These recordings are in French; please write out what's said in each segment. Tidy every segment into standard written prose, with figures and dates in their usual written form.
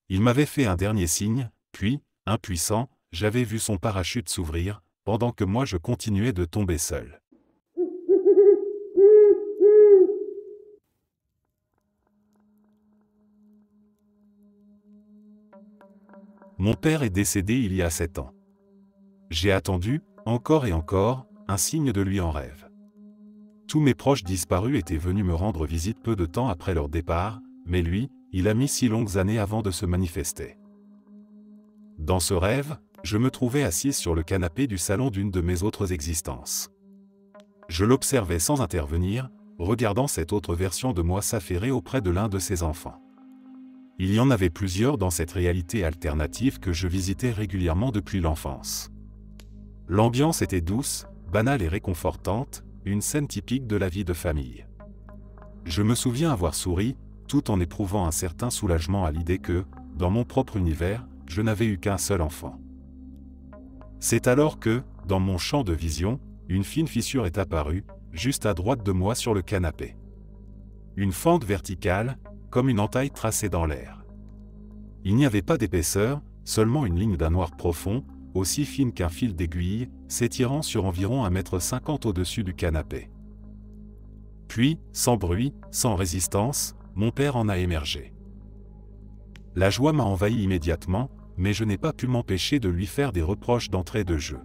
Il m'avait fait un dernier signe, puis, impuissant, j'avais vu son parachute s'ouvrir, pendant que moi je continuais de tomber seul. Mon père est décédé il y a 7 ans. J'ai attendu, encore et encore, un signe de lui en rêve. Tous mes proches disparus étaient venus me rendre visite peu de temps après leur départ, mais lui, il a mis 6 longues années avant de se manifester. Dans ce rêve, je me trouvais assise sur le canapé du salon d'une de mes autres existences. Je l'observais sans intervenir, regardant cette autre version de moi s'affairer auprès de l'un de ses enfants. Il y en avait plusieurs dans cette réalité alternative que je visitais régulièrement depuis l'enfance. L'ambiance était douce, banale et réconfortante, une scène typique de la vie de famille. Je me souviens avoir souri, tout en éprouvant un certain soulagement à l'idée que, dans mon propre univers, je n'avais eu qu'un seul enfant. C'est alors que, dans mon champ de vision, une fine fissure est apparue, juste à droite de moi sur le canapé. Une fente verticale, comme une entaille tracée dans l'air. Il n'y avait pas d'épaisseur, seulement une ligne d'un noir profond, aussi fine qu'un fil d'aiguille, s'étirant sur environ 1,50 m au-dessus du canapé. Puis, sans bruit, sans résistance, mon père en a émergé. La joie m'a envahi immédiatement, mais je n'ai pas pu m'empêcher de lui faire des reproches d'entrée de jeu.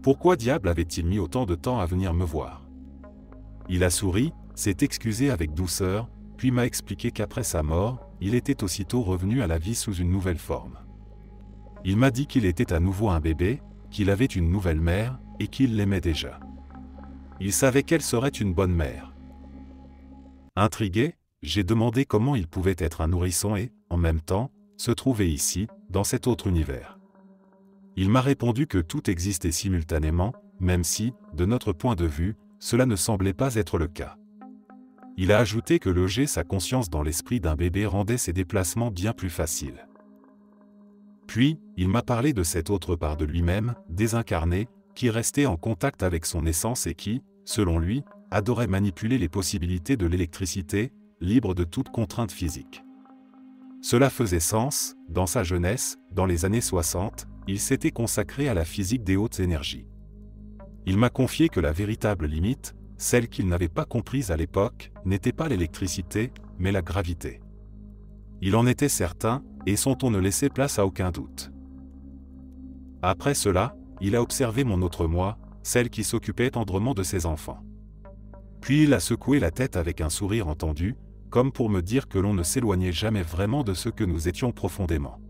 Pourquoi diable avait-il mis autant de temps à venir me voir? Il a souri, s'est excusé avec douceur, puis m'a expliqué qu'après sa mort, il était aussitôt revenu à la vie sous une nouvelle forme. Il m'a dit qu'il était à nouveau un bébé, qu'il avait une nouvelle mère, et qu'il l'aimait déjà. Il savait qu'elle serait une bonne mère. Intrigué, j'ai demandé comment il pouvait être un nourrisson et, en même temps, se trouver ici, dans cet autre univers. Il m'a répondu que tout existait simultanément, même si, de notre point de vue, cela ne semblait pas être le cas. Il a ajouté que loger sa conscience dans l'esprit d'un bébé rendait ses déplacements bien plus faciles. Puis, il m'a parlé de cette autre part de lui-même, désincarnée, qui restait en contact avec son essence et qui, selon lui, adorait manipuler les possibilités de l'électricité, libre de toute contrainte physique. Cela faisait sens, dans sa jeunesse, dans les années 60, il s'était consacré à la physique des hautes énergies. Il m'a confié que la véritable limite, celle qu'il n'avait pas comprise à l'époque, n'était pas l'électricité, mais la gravité. Il en était certain, et son ton ne laissait place à aucun doute. Après cela, il a observé mon autre moi, celle qui s'occupait tendrement de ses enfants. Puis il a secoué la tête avec un sourire entendu, comme pour me dire que l'on ne s'éloignait jamais vraiment de ce que nous étions profondément.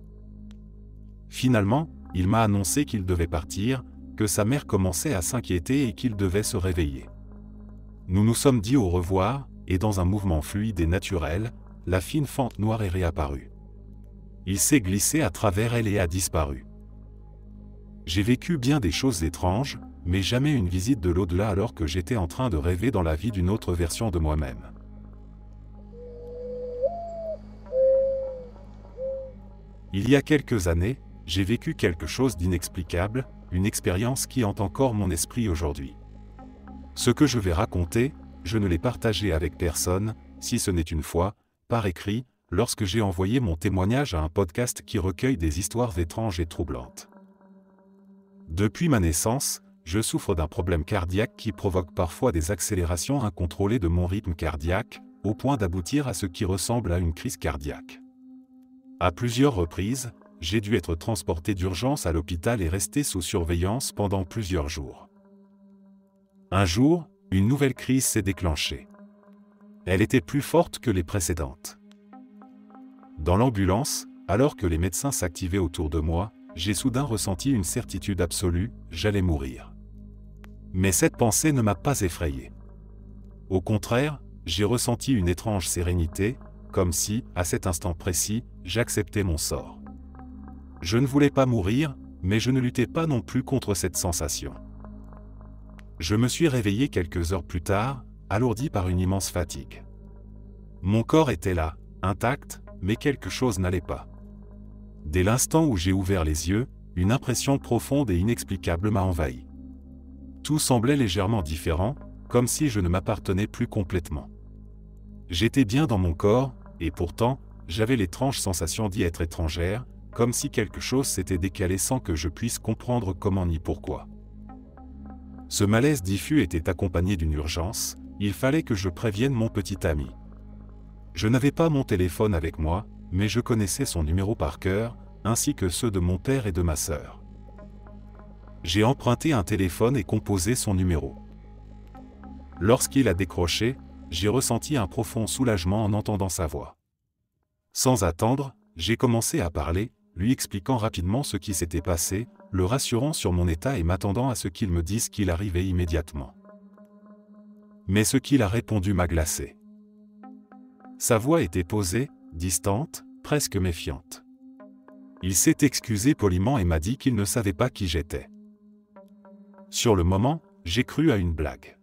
Finalement, il m'a annoncé qu'il devait partir, que sa mère commençait à s'inquiéter et qu'il devait se réveiller. Nous nous sommes dit au revoir, et dans un mouvement fluide et naturel, la fine fente noire est réapparue. Il s'est glissé à travers elle et a disparu. J'ai vécu bien des choses étranges, mais jamais une visite de l'au-delà alors que j'étais en train de rêver dans la vie d'une autre version de moi-même. Il y a quelques années, j'ai vécu quelque chose d'inexplicable, une expérience qui hante encore mon esprit aujourd'hui. Ce que je vais raconter, je ne l'ai partagé avec personne, si ce n'est une fois, par écrit, lorsque j'ai envoyé mon témoignage à un podcast qui recueille des histoires étranges et troublantes. Depuis ma naissance, je souffre d'un problème cardiaque qui provoque parfois des accélérations incontrôlées de mon rythme cardiaque, au point d'aboutir à ce qui ressemble à une crise cardiaque. À plusieurs reprises, j'ai dû être transporté d'urgence à l'hôpital et rester sous surveillance pendant plusieurs jours. Un jour, une nouvelle crise s'est déclenchée. Elle était plus forte que les précédentes. Dans l'ambulance, alors que les médecins s'activaient autour de moi, j'ai soudain ressenti une certitude absolue, j'allais mourir. Mais cette pensée ne m'a pas effrayé. Au contraire, j'ai ressenti une étrange sérénité, comme si, à cet instant précis, j'acceptais mon sort. Je ne voulais pas mourir, mais je ne luttais pas non plus contre cette sensation. Je me suis réveillé quelques heures plus tard, alourdi par une immense fatigue. Mon corps était là, intact, mais quelque chose n'allait pas. Dès l'instant où j'ai ouvert les yeux, une impression profonde et inexplicable m'a envahi. Tout semblait légèrement différent, comme si je ne m'appartenais plus complètement. J'étais bien dans mon corps, et pourtant, j'avais l'étrange sensation d'y être étrangère, comme si quelque chose s'était décalé sans que je puisse comprendre comment ni pourquoi. Ce malaise diffus était accompagné d'une urgence, il fallait que je prévienne mon petit ami. Je n'avais pas mon téléphone avec moi, mais je connaissais son numéro par cœur, ainsi que ceux de mon père et de ma sœur. J'ai emprunté un téléphone et composé son numéro. Lorsqu'il a décroché, j'ai ressenti un profond soulagement en entendant sa voix. Sans attendre, j'ai commencé à parler, lui expliquant rapidement ce qui s'était passé, le rassurant sur mon état et m'attendant à ce qu'il me dise qu'il arrivait immédiatement. Mais ce qu'il a répondu m'a glacé. Sa voix était posée, distante, presque méfiante. Il s'est excusé poliment et m'a dit qu'il ne savait pas qui j'étais. Sur le moment, j'ai cru à une blague.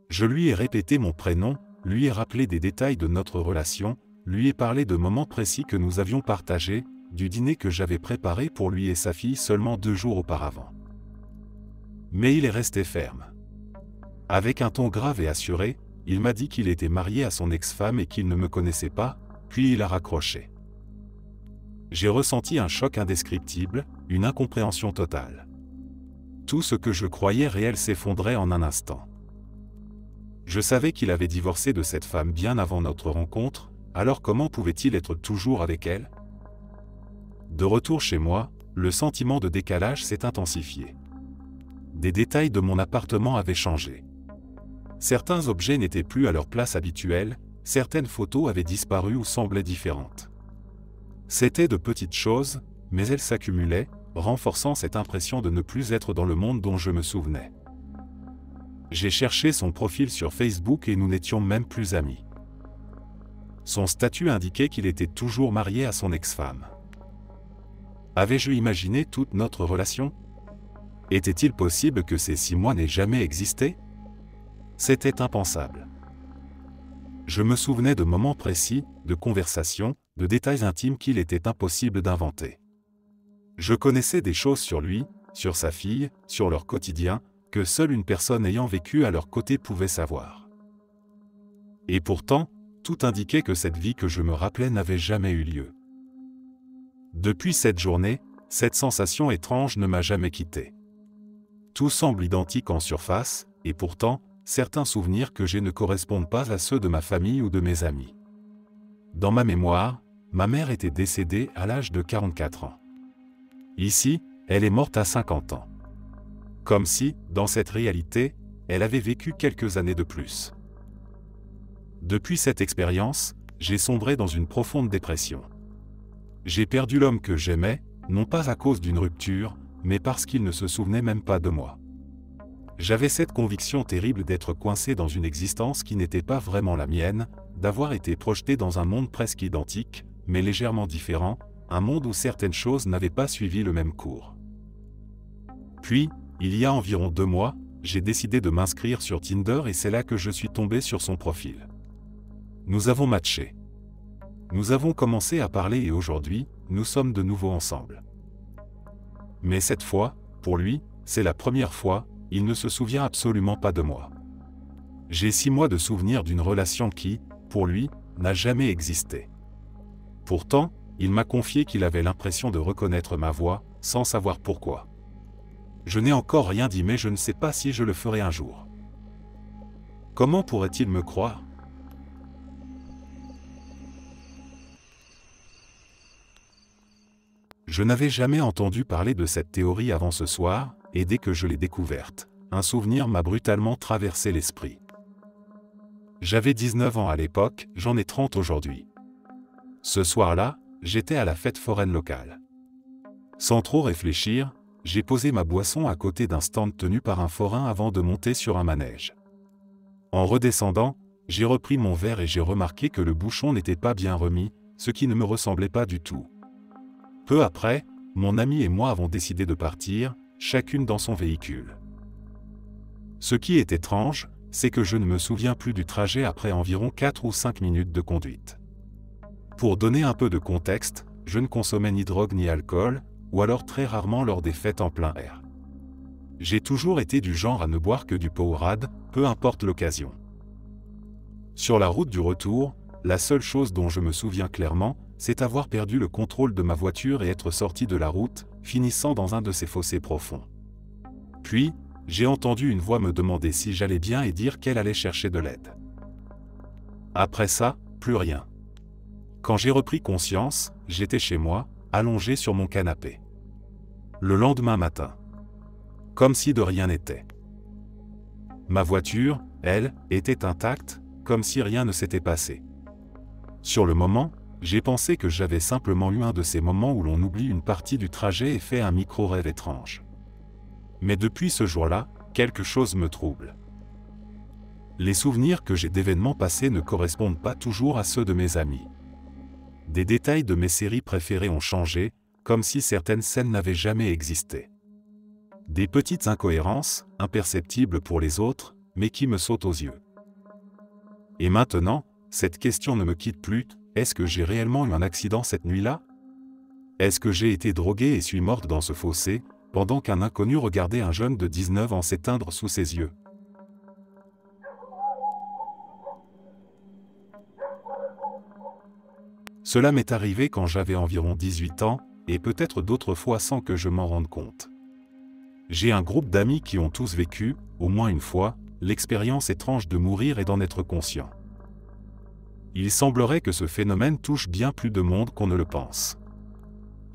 Je lui ai répété mon prénom, lui ai rappelé des détails de notre relation, lui ai parlé de moments précis que nous avions partagés, du dîner que j'avais préparé pour lui et sa fille seulement 2 jours auparavant. Mais il est resté ferme. Avec un ton grave et assuré, il m'a dit qu'il était marié à son ex-femme et qu'il ne me connaissait pas, puis il a raccroché. J'ai ressenti un choc indescriptible, une incompréhension totale. Tout ce que je croyais réel s'effondrait en un instant. Je savais qu'il avait divorcé de cette femme bien avant notre rencontre, alors comment pouvait-il être toujours avec elle? De retour chez moi, le sentiment de décalage s'est intensifié. Des détails de mon appartement avaient changé. Certains objets n'étaient plus à leur place habituelle, certaines photos avaient disparu ou semblaient différentes. C'étaient de petites choses, mais elles s'accumulaient, renforçant cette impression de ne plus être dans le monde dont je me souvenais. J'ai cherché son profil sur Facebook et nous n'étions même plus amis. Son statut indiquait qu'il était toujours marié à son ex-femme. Avais-je imaginé toute notre relation? Était-il possible que ces 6 mois n'aient jamais existé? C'était impensable. Je me souvenais de moments précis, de conversations, de détails intimes qu'il était impossible d'inventer. Je connaissais des choses sur lui, sur sa fille, sur leur quotidien, que seule une personne ayant vécu à leur côté pouvait savoir. Et pourtant, tout indiquait que cette vie que je me rappelais n'avait jamais eu lieu. Depuis cette journée, cette sensation étrange ne m'a jamais quitté. Tout semble identique en surface, et pourtant, certains souvenirs que j'ai ne correspondent pas à ceux de ma famille ou de mes amis. Dans ma mémoire, ma mère était décédée à l'âge de 44 ans. Ici, elle est morte à 50 ans. Comme si, dans cette réalité, elle avait vécu quelques années de plus. Depuis cette expérience, j'ai sombré dans une profonde dépression. J'ai perdu l'homme que j'aimais, non pas à cause d'une rupture, mais parce qu'il ne se souvenait même pas de moi. J'avais cette conviction terrible d'être coincé dans une existence qui n'était pas vraiment la mienne, d'avoir été projeté dans un monde presque identique, mais légèrement différent, un monde où certaines choses n'avaient pas suivi le même cours. Puis, il y a environ 2 mois, j'ai décidé de m'inscrire sur Tinder et c'est là que je suis tombé sur son profil. Nous avons matché. Nous avons commencé à parler et aujourd'hui, nous sommes de nouveau ensemble. Mais cette fois, pour lui, c'est la première fois, il ne se souvient absolument pas de moi. J'ai 6 mois de souvenirs d'une relation qui, pour lui, n'a jamais existé. Pourtant, il m'a confié qu'il avait l'impression de reconnaître ma voix, sans savoir pourquoi. Je n'ai encore rien dit mais je ne sais pas si je le ferai un jour. Comment pourrait-il me croire? Je n'avais jamais entendu parler de cette théorie avant ce soir, et dès que je l'ai découverte, un souvenir m'a brutalement traversé l'esprit. J'avais 19 ans à l'époque, j'en ai 30 aujourd'hui. Ce soir-là, j'étais à la fête foraine locale. Sans trop réfléchir, j'ai posé ma boisson à côté d'un stand tenu par un forain avant de monter sur un manège. En redescendant, j'ai repris mon verre et j'ai remarqué que le bouchon n'était pas bien remis, ce qui ne me ressemblait pas du tout. Peu après, mon ami et moi avons décidé de partir, chacune dans son véhicule. Ce qui est étrange, c'est que je ne me souviens plus du trajet après environ 4 ou 5 minutes de conduite. Pour donner un peu de contexte, je ne consommais ni drogue ni alcool, ou alors très rarement lors des fêtes en plein air. J'ai toujours été du genre à ne boire que du Powerade, peu importe l'occasion. Sur la route du retour, la seule chose dont je me souviens clairement, c'est avoir perdu le contrôle de ma voiture et être sorti de la route, finissant dans un de ces fossés profonds. Puis, j'ai entendu une voix me demander si j'allais bien et dire qu'elle allait chercher de l'aide. Après ça, plus rien. Quand j'ai repris conscience, j'étais chez moi, allongé sur mon canapé. Le lendemain matin. Comme si de rien n'était. Ma voiture, elle, était intacte, comme si rien ne s'était passé. Sur le moment, j'ai pensé que j'avais simplement eu un de ces moments où l'on oublie une partie du trajet et fait un micro-rêve étrange. Mais depuis ce jour-là, quelque chose me trouble. Les souvenirs que j'ai d'événements passés ne correspondent pas toujours à ceux de mes amis. Des détails de mes séries préférées ont changé, comme si certaines scènes n'avaient jamais existé. Des petites incohérences, imperceptibles pour les autres, mais qui me sautent aux yeux. Et maintenant, cette question ne me quitte plus, est-ce que j'ai réellement eu un accident cette nuit-là? Est-ce que j'ai été drogué et suis morte dans ce fossé, pendant qu'un inconnu regardait un jeune de 19 ans s'éteindre sous ses yeux? Cela m'est arrivé quand j'avais environ 18 ans, et peut-être d'autres fois sans que je m'en rende compte. J'ai un groupe d'amis qui ont tous vécu, au moins une fois, l'expérience étrange de mourir et d'en être conscient. Il semblerait que ce phénomène touche bien plus de monde qu'on ne le pense.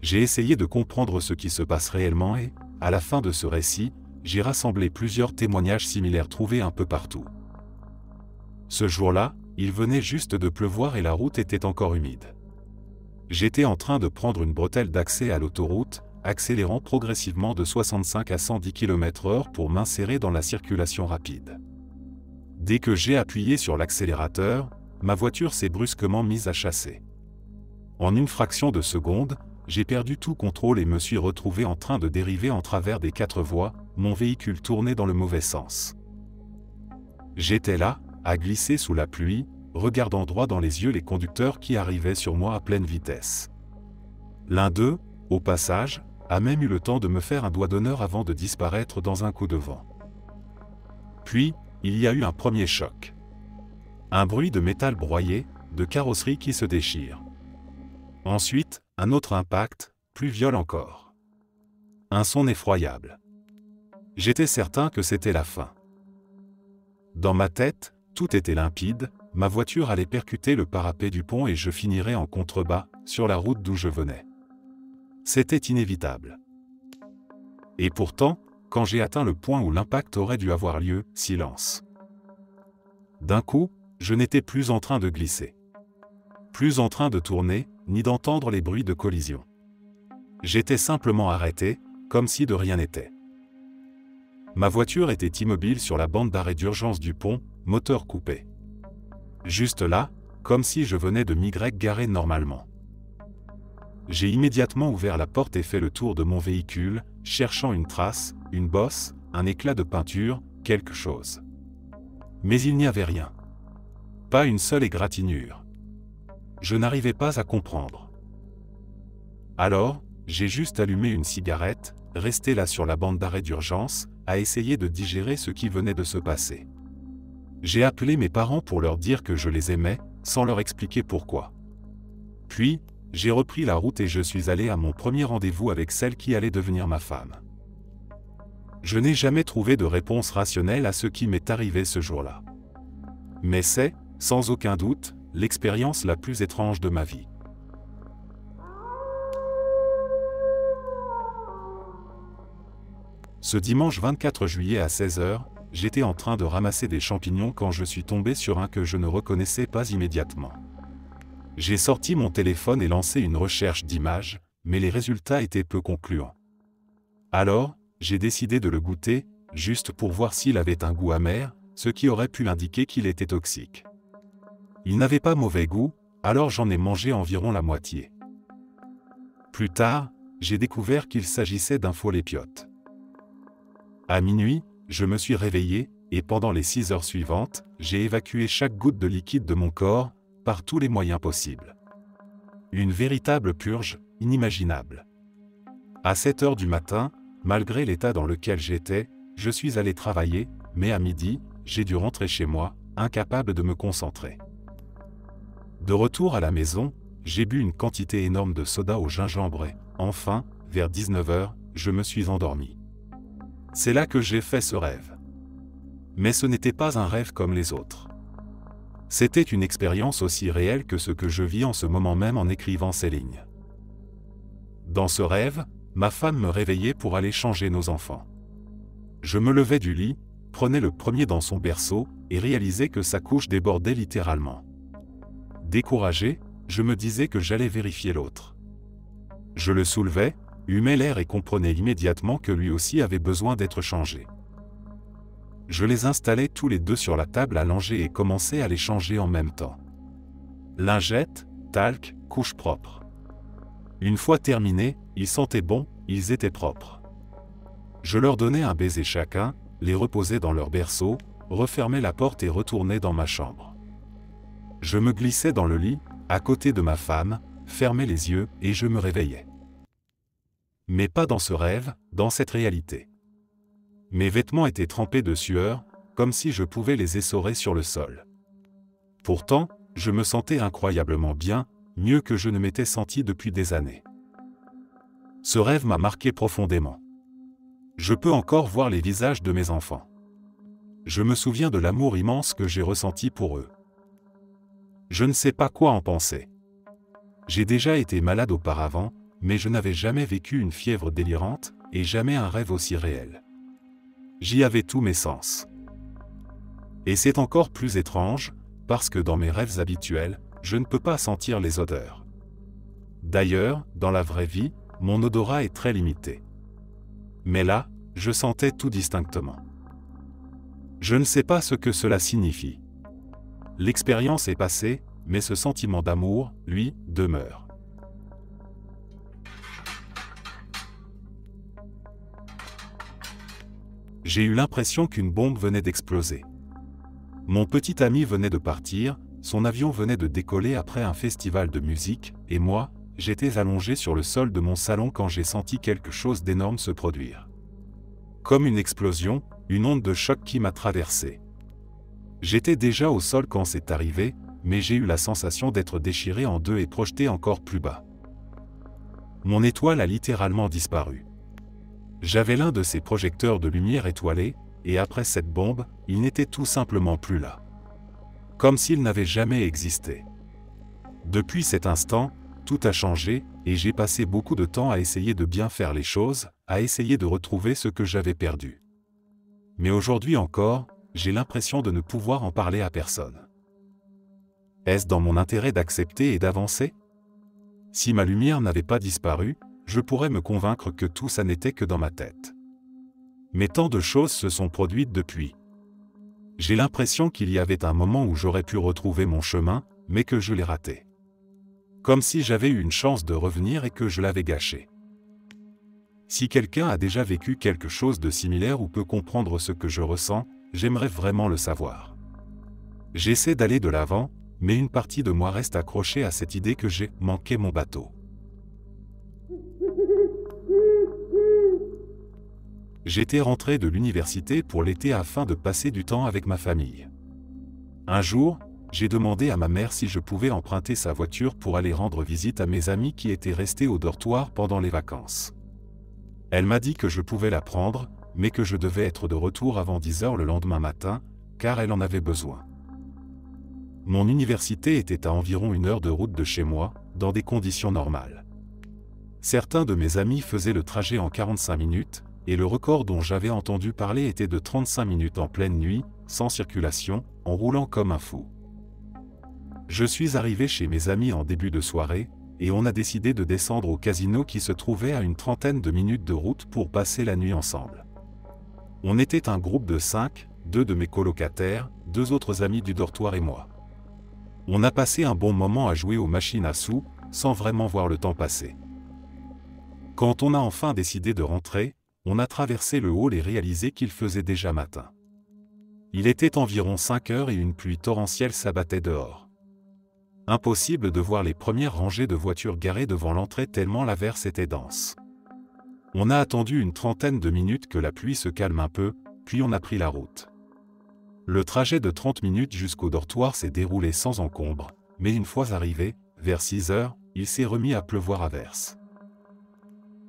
J'ai essayé de comprendre ce qui se passe réellement et, à la fin de ce récit, j'ai rassemblé plusieurs témoignages similaires trouvés un peu partout. Ce jour-là, il venait juste de pleuvoir et la route était encore humide. J'étais en train de prendre une bretelle d'accès à l'autoroute, accélérant progressivement de 65 à 110 km/h pour m'insérer dans la circulation rapide. Dès que j'ai appuyé sur l'accélérateur, ma voiture s'est brusquement mise à chasser. En une fraction de seconde, j'ai perdu tout contrôle et me suis retrouvé en train de dériver en travers des 4 voies, mon véhicule tournait dans le mauvais sens. J'étais là, à glisser sous la pluie, regardant droit dans les yeux les conducteurs qui arrivaient sur moi à pleine vitesse. L'un d'eux, au passage, a même eu le temps de me faire un doigt d'honneur avant de disparaître dans un coup de vent. Puis, il y a eu un premier choc. Un bruit de métal broyé, de carrosserie qui se déchire. Ensuite, un autre impact, plus violent encore. Un son effroyable. J'étais certain que c'était la fin. Dans ma tête, tout était limpide, ma voiture allait percuter le parapet du pont et je finirais en contrebas, sur la route d'où je venais. C'était inévitable. Et pourtant, quand j'ai atteint le point où l'impact aurait dû avoir lieu, silence. D'un coup, je n'étais plus en train de glisser. Plus en train de tourner, ni d'entendre les bruits de collision. J'étais simplement arrêté, comme si de rien n'était. Ma voiture était immobile sur la bande d'arrêt d'urgence du pont, moteur coupé. Juste là, comme si je venais de m'y garer normalement. J'ai immédiatement ouvert la porte et fait le tour de mon véhicule, cherchant une trace, une bosse, un éclat de peinture, quelque chose. Mais il n'y avait rien. Pas une seule égratignure. Je n'arrivais pas à comprendre. Alors, j'ai juste allumé une cigarette, resté là sur la bande d'arrêt d'urgence, à essayer de digérer ce qui venait de se passer. J'ai appelé mes parents pour leur dire que je les aimais, sans leur expliquer pourquoi. Puis, j'ai repris la route et je suis allé à mon premier rendez-vous avec celle qui allait devenir ma femme. Je n'ai jamais trouvé de réponse rationnelle à ce qui m'est arrivé ce jour-là. Mais c'est, sans aucun doute, l'expérience la plus étrange de ma vie. Ce dimanche 24 juillet à 16h, j'étais en train de ramasser des champignons quand je suis tombé sur un que je ne reconnaissais pas immédiatement. J'ai sorti mon téléphone et lancé une recherche d'images, mais les résultats étaient peu concluants. Alors, j'ai décidé de le goûter, juste pour voir s'il avait un goût amer, ce qui aurait pu indiquer qu'il était toxique. Il n'avait pas mauvais goût, alors j'en ai mangé environ la moitié. Plus tard, j'ai découvert qu'il s'agissait d'un faux lépiote. À minuit, je me suis réveillé, et pendant les 6 heures suivantes, j'ai évacué chaque goutte de liquide de mon corps, par tous les moyens possibles. Une véritable purge, inimaginable. À 7 heures du matin, malgré l'état dans lequel j'étais, je suis allé travailler, mais à midi, j'ai dû rentrer chez moi, incapable de me concentrer. De retour à la maison, j'ai bu une quantité énorme de soda au gingembre et, enfin, vers 19 h, je me suis endormi. C'est là que j'ai fait ce rêve. Mais ce n'était pas un rêve comme les autres. C'était une expérience aussi réelle que ce que je vis en ce moment même en écrivant ces lignes. Dans ce rêve, ma femme me réveillait pour aller changer nos enfants. Je me levais du lit, prenais le premier dans son berceau et réalisais que sa couche débordait littéralement. Découragé, je me disais que j'allais vérifier l'autre. Je le soulevais, humais l'air et comprenais immédiatement que lui aussi avait besoin d'être changé. Je les installais tous les deux sur la table allongée et commençais à les changer en même temps. Lingettes, talc, couche propre. Une fois terminé, ils sentaient bon, ils étaient propres. Je leur donnais un baiser chacun, les reposais dans leur berceau, refermais la porte et retournais dans ma chambre. Je me glissais dans le lit, à côté de ma femme, fermais les yeux et je me réveillais. Mais pas dans ce rêve, dans cette réalité. Mes vêtements étaient trempés de sueur, comme si je pouvais les essorer sur le sol. Pourtant, je me sentais incroyablement bien, mieux que je ne m'étais senti depuis des années. Ce rêve m'a marqué profondément. Je peux encore voir les visages de mes enfants. Je me souviens de l'amour immense que j'ai ressenti pour eux. Je ne sais pas quoi en penser. J'ai déjà été malade auparavant, mais je n'avais jamais vécu une fièvre délirante, et jamais un rêve aussi réel. J'y avais tous mes sens. Et c'est encore plus étrange, parce que dans mes rêves habituels, je ne peux pas sentir les odeurs. D'ailleurs, dans la vraie vie, mon odorat est très limité. Mais là, je sentais tout distinctement. Je ne sais pas ce que cela signifie. L'expérience est passée, mais ce sentiment d'amour, lui, demeure. J'ai eu l'impression qu'une bombe venait d'exploser. Mon petit ami venait de partir, son avion venait de décoller après un festival de musique, et moi, j'étais allongé sur le sol de mon salon quand j'ai senti quelque chose d'énorme se produire. Comme une explosion, une onde de choc qui m'a traversé. J'étais déjà au sol quand c'est arrivé, mais j'ai eu la sensation d'être déchiré en deux et projeté encore plus bas. Mon étoile a littéralement disparu. J'avais l'un de ces projecteurs de lumière étoilée, et après cette bombe, il n'était tout simplement plus là. Comme s'il n'avait jamais existé. Depuis cet instant, tout a changé, et j'ai passé beaucoup de temps à essayer de bien faire les choses, à essayer de retrouver ce que j'avais perdu. Mais aujourd'hui encore, j'ai l'impression de ne pouvoir en parler à personne. Est-ce dans mon intérêt d'accepter et d'avancer? Si ma lumière n'avait pas disparu, je pourrais me convaincre que tout ça n'était que dans ma tête. Mais tant de choses se sont produites depuis. J'ai l'impression qu'il y avait un moment où j'aurais pu retrouver mon chemin, mais que je l'ai raté. Comme si j'avais eu une chance de revenir et que je l'avais gâché. Si quelqu'un a déjà vécu quelque chose de similaire ou peut comprendre ce que je ressens, j'aimerais vraiment le savoir. J'essaie d'aller de l'avant, mais une partie de moi reste accrochée à cette idée que j'ai manqué mon bateau. J'étais rentré de l'université pour l'été afin de passer du temps avec ma famille. Un jour, j'ai demandé à ma mère si je pouvais emprunter sa voiture pour aller rendre visite à mes amis qui étaient restés au dortoir pendant les vacances. Elle m'a dit que je pouvais la prendre, mais que je devais être de retour avant 10 h le lendemain matin, car elle en avait besoin. Mon université était à environ 1 heure de route de chez moi, dans des conditions normales. Certains de mes amis faisaient le trajet en 45 minutes, et le record dont j'avais entendu parler était de 35 minutes en pleine nuit, sans circulation, en roulant comme un fou. Je suis arrivé chez mes amis en début de soirée, et on a décidé de descendre au casino qui se trouvait à une trentaine de minutes de route pour passer la nuit ensemble. On était un groupe de 5, 2 de mes colocataires, 2 autres amis du dortoir et moi. On a passé un bon moment à jouer aux machines à sous, sans vraiment voir le temps passer. Quand on a enfin décidé de rentrer, on a traversé le hall et réalisé qu'il faisait déjà matin. Il était environ 5 h et une pluie torrentielle s'abattait dehors. Impossible de voir les premières rangées de voitures garées devant l'entrée tellement l'averse était dense. On a attendu une trentaine de minutes que la pluie se calme un peu, puis on a pris la route. Le trajet de 30 minutes jusqu'au dortoir s'est déroulé sans encombre, mais une fois arrivé, vers 6 heures, il s'est remis à pleuvoir à verse.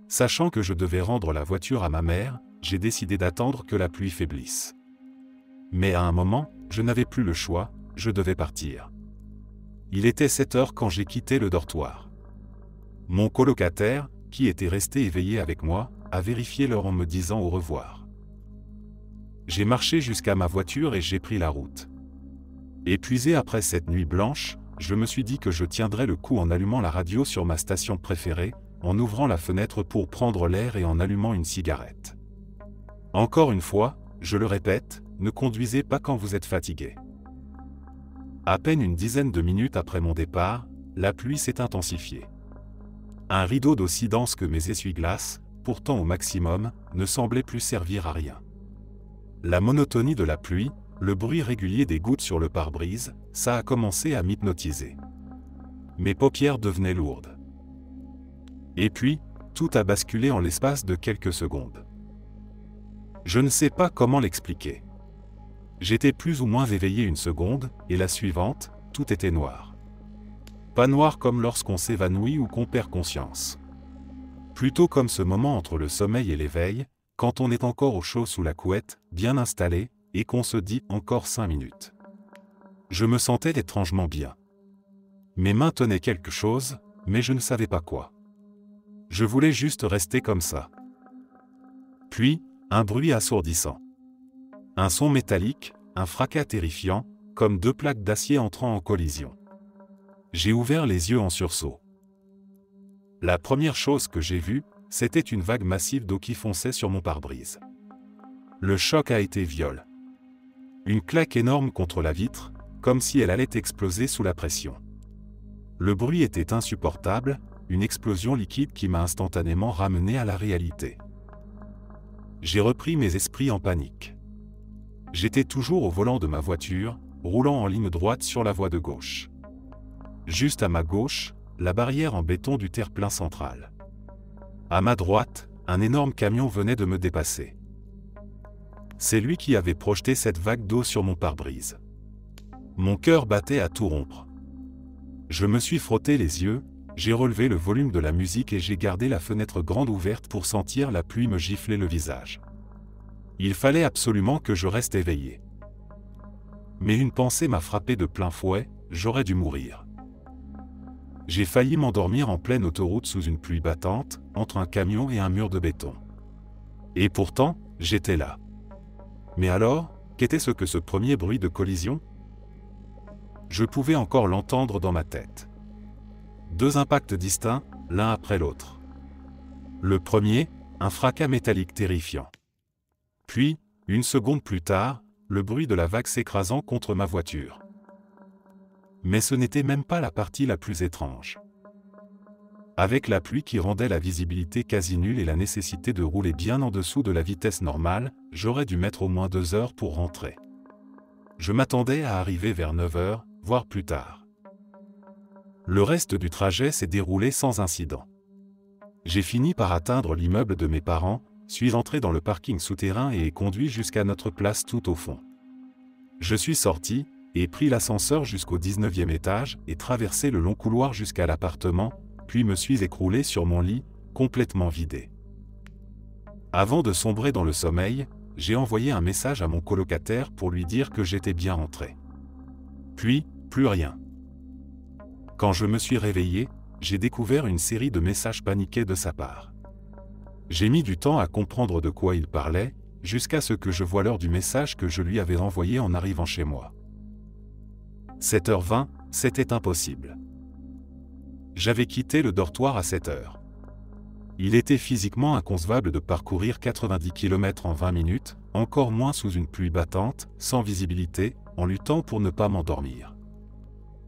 Sachant que je devais rendre la voiture à ma mère, j'ai décidé d'attendre que la pluie faiblisse. Mais à un moment, je n'avais plus le choix, je devais partir. Il était 7 heures quand j'ai quitté le dortoir. Mon colocataire, qui était resté éveillé avec moi, a vérifié l'heure en me disant au revoir. J'ai marché jusqu'à ma voiture et j'ai pris la route. Épuisé après cette nuit blanche, je me suis dit que je tiendrais le coup en allumant la radio sur ma station préférée, en ouvrant la fenêtre pour prendre l'air et en allumant une cigarette. Encore une fois, je le répète, ne conduisez pas quand vous êtes fatigué. À peine une dizaine de minutes après mon départ, la pluie s'est intensifiée. Un rideau d'aussi dense que mes essuie-glaces, pourtant au maximum, ne semblait plus servir à rien. La monotonie de la pluie, le bruit régulier des gouttes sur le pare-brise, ça a commencé à m'hypnotiser. Mes paupières devenaient lourdes. Et puis, tout a basculé en l'espace de quelques secondes. Je ne sais pas comment l'expliquer. J'étais plus ou moins éveillé une seconde, et la suivante, tout était noir. Pas noir comme lorsqu'on s'évanouit ou qu'on perd conscience. Plutôt comme ce moment entre le sommeil et l'éveil, quand on est encore au chaud sous la couette, bien installé, et qu'on se dit encore 5 minutes. Je me sentais étrangement bien. Mes mains tenaient quelque chose, mais je ne savais pas quoi. Je voulais juste rester comme ça. Puis, un bruit assourdissant. Un son métallique, un fracas terrifiant, comme 2 plaques d'acier entrant en collision. J'ai ouvert les yeux en sursaut. La première chose que j'ai vue, c'était une vague massive d'eau qui fonçait sur mon pare-brise. Le choc a été violent. Une claque énorme contre la vitre, comme si elle allait exploser sous la pression. Le bruit était insupportable, une explosion liquide qui m'a instantanément ramené à la réalité. J'ai repris mes esprits en panique. J'étais toujours au volant de ma voiture, roulant en ligne droite sur la voie de gauche. Juste à ma gauche, la barrière en béton du terre-plein central. À ma droite, un énorme camion venait de me dépasser. C'est lui qui avait projeté cette vague d'eau sur mon pare-brise. Mon cœur battait à tout rompre. Je me suis frotté les yeux, j'ai relevé le volume de la musique et j'ai gardé la fenêtre grande ouverte pour sentir la pluie me gifler le visage. Il fallait absolument que je reste éveillé. Mais une pensée m'a frappé de plein fouet, j'aurais dû mourir. J'ai failli m'endormir en pleine autoroute sous une pluie battante, entre un camion et un mur de béton. Et pourtant, j'étais là. Mais alors, qu'était-ce que ce premier bruit de collision ? Je pouvais encore l'entendre dans ma tête. 2 impacts distincts, l'un après l'autre. Le premier, un fracas métallique terrifiant. Puis, une seconde plus tard, le bruit de la vague s'écrasant contre ma voiture. Mais ce n'était même pas la partie la plus étrange. Avec la pluie qui rendait la visibilité quasi nulle et la nécessité de rouler bien en dessous de la vitesse normale, j'aurais dû mettre au moins 2 heures pour rentrer. Je m'attendais à arriver vers 9 heures, voire plus tard. Le reste du trajet s'est déroulé sans incident. J'ai fini par atteindre l'immeuble de mes parents, suis entré dans le parking souterrain et ai conduit jusqu'à notre place tout au fond. Je suis sorti, et pris l'ascenseur jusqu'au 19e étage et traversé le long couloir jusqu'à l'appartement, puis me suis écroulé sur mon lit, complètement vidé. Avant de sombrer dans le sommeil, j'ai envoyé un message à mon colocataire pour lui dire que j'étais bien rentré. Puis, plus rien. Quand je me suis réveillé, j'ai découvert une série de messages paniqués de sa part. J'ai mis du temps à comprendre de quoi il parlait, jusqu'à ce que je voie l'heure du message que je lui avais envoyé en arrivant chez moi. 7h20, c'était impossible. J'avais quitté le dortoir à 7h. Il était physiquement inconcevable de parcourir 90 km en 20 minutes, encore moins sous une pluie battante, sans visibilité, en luttant pour ne pas m'endormir.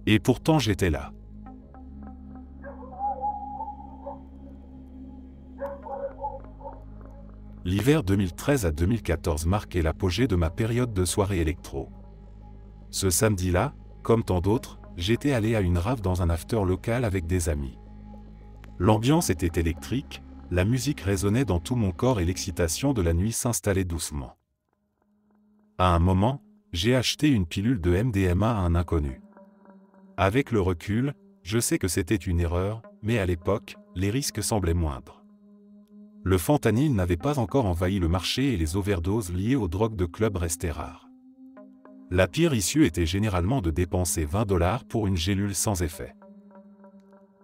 Et pourtant j'étais là. L'hiver 2013 à 2014 marquait l'apogée de ma période de soirée électro. Ce samedi-là, comme tant d'autres, j'étais allé à une rave dans un after local avec des amis. L'ambiance était électrique, la musique résonnait dans tout mon corps et l'excitation de la nuit s'installait doucement. À un moment, j'ai acheté une pilule de MDMA à un inconnu. Avec le recul, je sais que c'était une erreur, mais à l'époque, les risques semblaient moindres. Le fentanyl n'avait pas encore envahi le marché et les overdoses liées aux drogues de club restaient rares. La pire issue était généralement de dépenser 20 $ pour une gélule sans effet.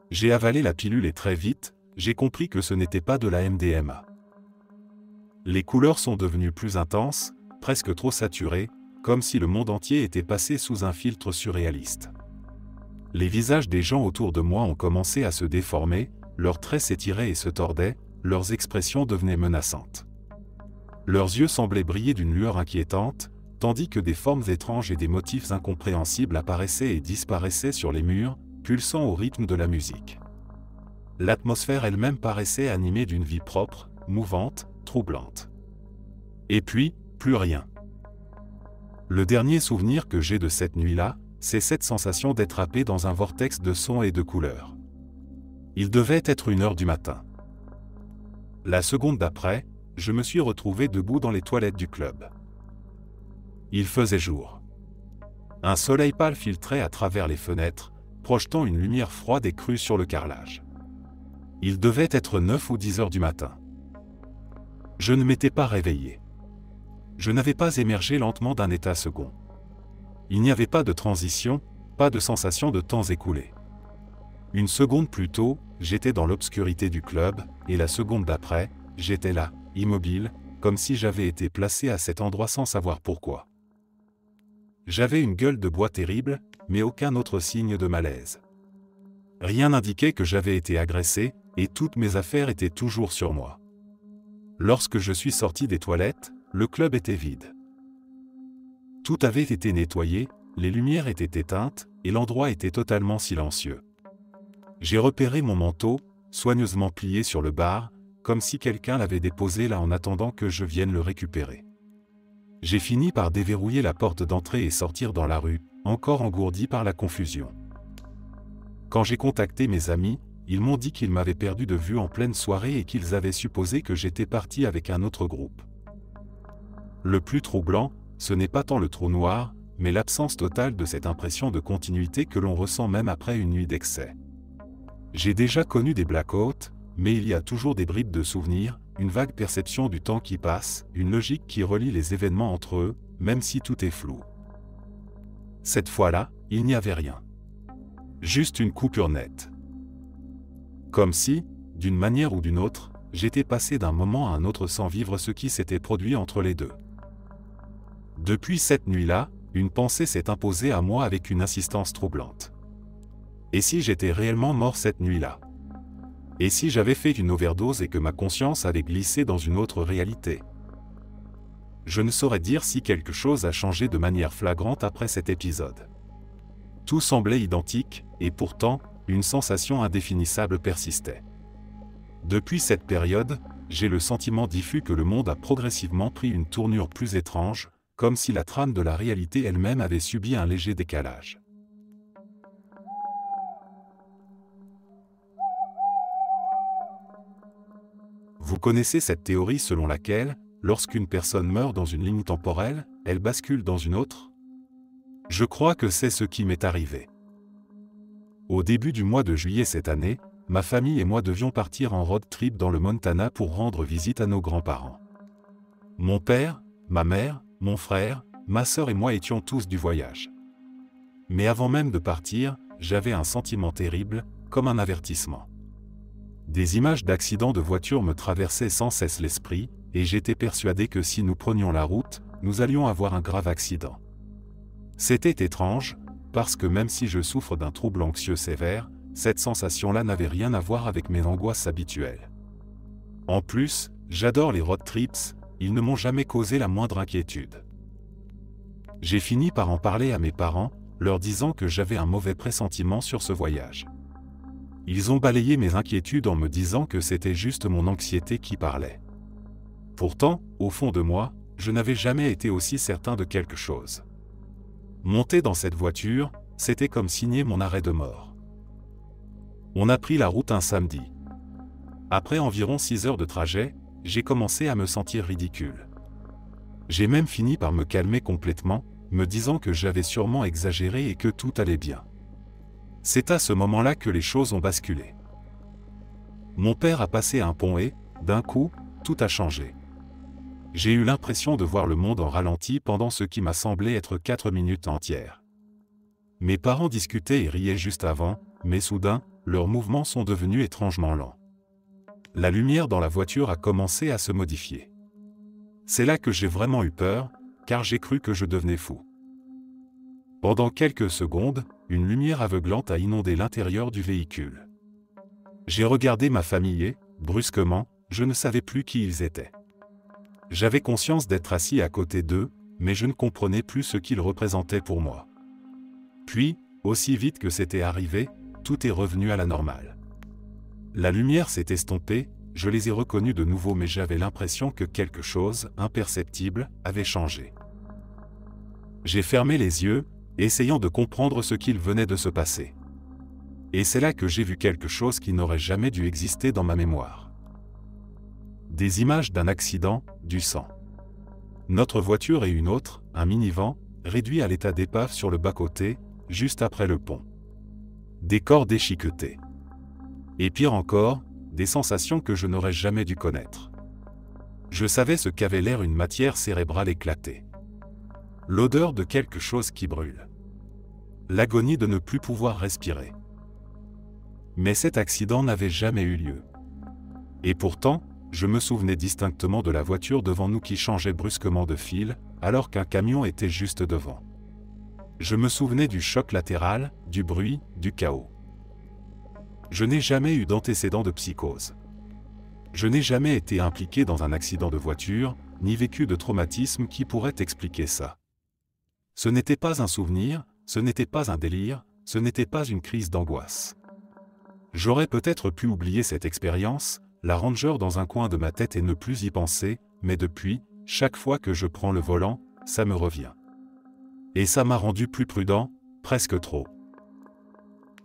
J'ai avalé la pilule et très vite, j'ai compris que ce n'était pas de la MDMA. Les couleurs sont devenues plus intenses, presque trop saturées, comme si le monde entier était passé sous un filtre surréaliste. Les visages des gens autour de moi ont commencé à se déformer, leurs traits s'étiraient et se tordaient, leurs expressions devenaient menaçantes. Leurs yeux semblaient briller d'une lueur inquiétante, tandis que des formes étranges et des motifs incompréhensibles apparaissaient et disparaissaient sur les murs, pulsant au rythme de la musique. L'atmosphère elle-même paraissait animée d'une vie propre, mouvante, troublante. Et puis, plus rien. Le dernier souvenir que j'ai de cette nuit-là, c'est cette sensation d'être happé dans un vortex de sons et de couleurs. Il devait être 1 heure du matin. La seconde d'après, je me suis retrouvé debout dans les toilettes du club. Il faisait jour. Un soleil pâle filtrait à travers les fenêtres, projetant une lumière froide et crue sur le carrelage. Il devait être 9 ou 10 heures du matin. Je ne m'étais pas réveillé. Je n'avais pas émergé lentement d'un état second. Il n'y avait pas de transition, pas de sensation de temps écoulé. Une seconde plus tôt, j'étais dans l'obscurité du club, et la seconde d'après, j'étais là, immobile, comme si j'avais été placé à cet endroit sans savoir pourquoi. J'avais une gueule de bois terrible, mais aucun autre signe de malaise. Rien n'indiquait que j'avais été agressé, et toutes mes affaires étaient toujours sur moi. Lorsque je suis sorti des toilettes, le club était vide. Tout avait été nettoyé, les lumières étaient éteintes, et l'endroit était totalement silencieux. J'ai repéré mon manteau, soigneusement plié sur le bar, comme si quelqu'un l'avait déposé là en attendant que je vienne le récupérer. J'ai fini par déverrouiller la porte d'entrée et sortir dans la rue, encore engourdi par la confusion. Quand j'ai contacté mes amis, ils m'ont dit qu'ils m'avaient perdu de vue en pleine soirée et qu'ils avaient supposé que j'étais parti avec un autre groupe. Le plus troublant, ce n'est pas tant le trou noir, mais l'absence totale de cette impression de continuité que l'on ressent même après une nuit d'excès. J'ai déjà connu des blackouts, mais il y a toujours des bribes de souvenirs, une vague perception du temps qui passe, une logique qui relie les événements entre eux, même si tout est flou. Cette fois-là, il n'y avait rien. Juste une coupure nette. Comme si, d'une manière ou d'une autre, j'étais passé d'un moment à un autre sans vivre ce qui s'était produit entre les deux. Depuis cette nuit-là, une pensée s'est imposée à moi avec une insistance troublante. Et si j'étais réellement mort cette nuit-là? Et si j'avais fait une overdose et que ma conscience avait glissé dans une autre réalité? Je ne saurais dire si quelque chose a changé de manière flagrante après cet épisode. Tout semblait identique, et pourtant, une sensation indéfinissable persistait. Depuis cette période, j'ai le sentiment diffus que le monde a progressivement pris une tournure plus étrange, comme si la trame de la réalité elle-même avait subi un léger décalage. Vous connaissez cette théorie selon laquelle, lorsqu'une personne meurt dans une ligne temporelle, elle bascule dans une autre? Je crois que c'est ce qui m'est arrivé. Au début du mois de juillet cette année, ma famille et moi devions partir en road trip dans le Montana pour rendre visite à nos grands-parents. Mon père, ma mère, mon frère, ma sœur et moi étions tous du voyage. Mais avant même de partir, j'avais un sentiment terrible, comme un avertissement. Des images d'accidents de voiture me traversaient sans cesse l'esprit, et j'étais persuadé que si nous prenions la route, nous allions avoir un grave accident. C'était étrange, parce que même si je souffre d'un trouble anxieux sévère, cette sensation-là n'avait rien à voir avec mes angoisses habituelles. En plus, j'adore les road trips, ils ne m'ont jamais causé la moindre inquiétude. J'ai fini par en parler à mes parents, leur disant que j'avais un mauvais pressentiment sur ce voyage. Ils ont balayé mes inquiétudes en me disant que c'était juste mon anxiété qui parlait. Pourtant, au fond de moi, je n'avais jamais été aussi certain de quelque chose. Monter dans cette voiture, c'était comme signer mon arrêt de mort. On a pris la route un samedi. Après environ 6 heures de trajet, j'ai commencé à me sentir ridicule. J'ai même fini par me calmer complètement, me disant que j'avais sûrement exagéré et que tout allait bien. C'est à ce moment-là que les choses ont basculé. Mon père a passé un pont et, d'un coup, tout a changé. J'ai eu l'impression de voir le monde en ralenti pendant ce qui m'a semblé être 4 minutes entières. Mes parents discutaient et riaient juste avant, mais soudain, leurs mouvements sont devenus étrangement lents. La lumière dans la voiture a commencé à se modifier. C'est là que j'ai vraiment eu peur, car j'ai cru que je devenais fou. Pendant quelques secondes, une lumière aveuglante a inondé l'intérieur du véhicule. J'ai regardé ma famille et, brusquement, je ne savais plus qui ils étaient. J'avais conscience d'être assis à côté d'eux, mais je ne comprenais plus ce qu'ils représentaient pour moi. Puis, aussi vite que c'était arrivé, tout est revenu à la normale. La lumière s'est estompée, je les ai reconnus de nouveau, mais j'avais l'impression que quelque chose, imperceptible, avait changé. J'ai fermé les yeux, essayant de comprendre ce qu'il venait de se passer. Et c'est là que j'ai vu quelque chose qui n'aurait jamais dû exister dans ma mémoire. Des images d'un accident, du sang. Notre voiture et une autre, un minivan, réduit à l'état d'épave sur le bas-côté, juste après le pont. Des corps déchiquetés. Et pire encore, des sensations que je n'aurais jamais dû connaître. Je savais ce qu'avait l'air une matière cérébrale éclatée. L'odeur de quelque chose qui brûle. L'agonie de ne plus pouvoir respirer. Mais cet accident n'avait jamais eu lieu. Et pourtant, je me souvenais distinctement de la voiture devant nous qui changeait brusquement de fil, alors qu'un camion était juste devant. Je me souvenais du choc latéral, du bruit, du chaos. Je n'ai jamais eu d'antécédent de psychose. Je n'ai jamais été impliqué dans un accident de voiture, ni vécu de traumatisme qui pourrait expliquer ça. Ce n'était pas un souvenir, ce n'était pas un délire, ce n'était pas une crise d'angoisse. J'aurais peut-être pu oublier cette expérience, la ranger dans un coin de ma tête et ne plus y penser, mais depuis, chaque fois que je prends le volant, ça me revient. Et ça m'a rendu plus prudent, presque trop.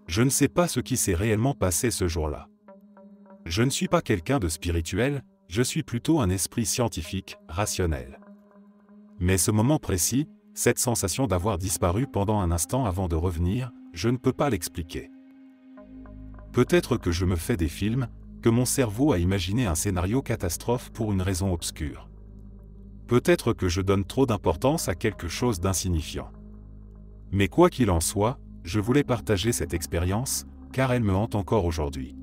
Je ne sais pas ce qui s'est réellement passé ce jour-là. Je ne suis pas quelqu'un de spirituel, je suis plutôt un esprit scientifique, rationnel. Mais ce moment précis, cette sensation d'avoir disparu pendant un instant avant de revenir, je ne peux pas l'expliquer. Peut-être que je me fais des films, que mon cerveau a imaginé un scénario catastrophe pour une raison obscure. Peut-être que je donne trop d'importance à quelque chose d'insignifiant. Mais quoi qu'il en soit, je voulais partager cette expérience, car elle me hante encore aujourd'hui.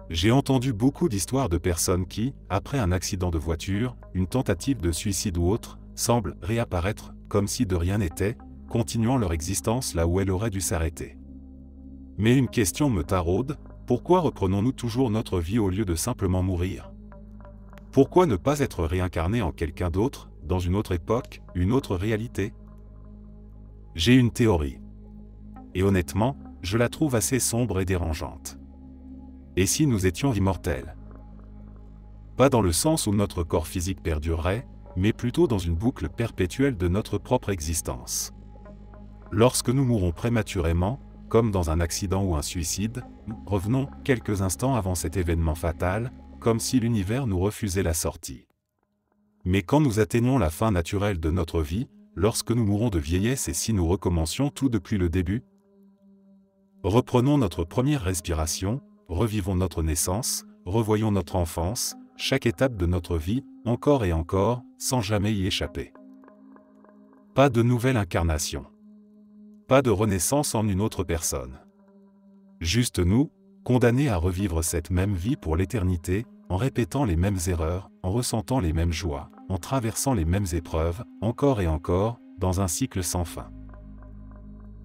J'ai entendu beaucoup d'histoires de personnes qui, après un accident de voiture, une tentative de suicide ou autre, semblent réapparaître, comme si de rien n'était, continuant leur existence là où elle aurait dû s'arrêter. Mais une question me taraude, pourquoi reprenons-nous toujours notre vie au lieu de simplement mourir? Pourquoi ne pas être réincarné en quelqu'un d'autre, dans une autre époque, une autre réalité? J'ai une théorie. Et honnêtement, je la trouve assez sombre et dérangeante. Et si nous étions immortels? Pas dans le sens où notre corps physique perdurerait, mais plutôt dans une boucle perpétuelle de notre propre existence. Lorsque nous mourrons prématurément, comme dans un accident ou un suicide, nous revenons quelques instants avant cet événement fatal, comme si l'univers nous refusait la sortie. Mais quand nous atteignons la fin naturelle de notre vie, lorsque nous mourrons de vieillesse et si nous recommencions tout depuis le début? Reprenons notre première respiration, revivons notre naissance, revoyons notre enfance, chaque étape de notre vie, encore et encore, sans jamais y échapper. Pas de nouvelle incarnation. Pas de renaissance en une autre personne. Juste nous, condamnés à revivre cette même vie pour l'éternité, en répétant les mêmes erreurs, en ressentant les mêmes joies, en traversant les mêmes épreuves, encore et encore, dans un cycle sans fin.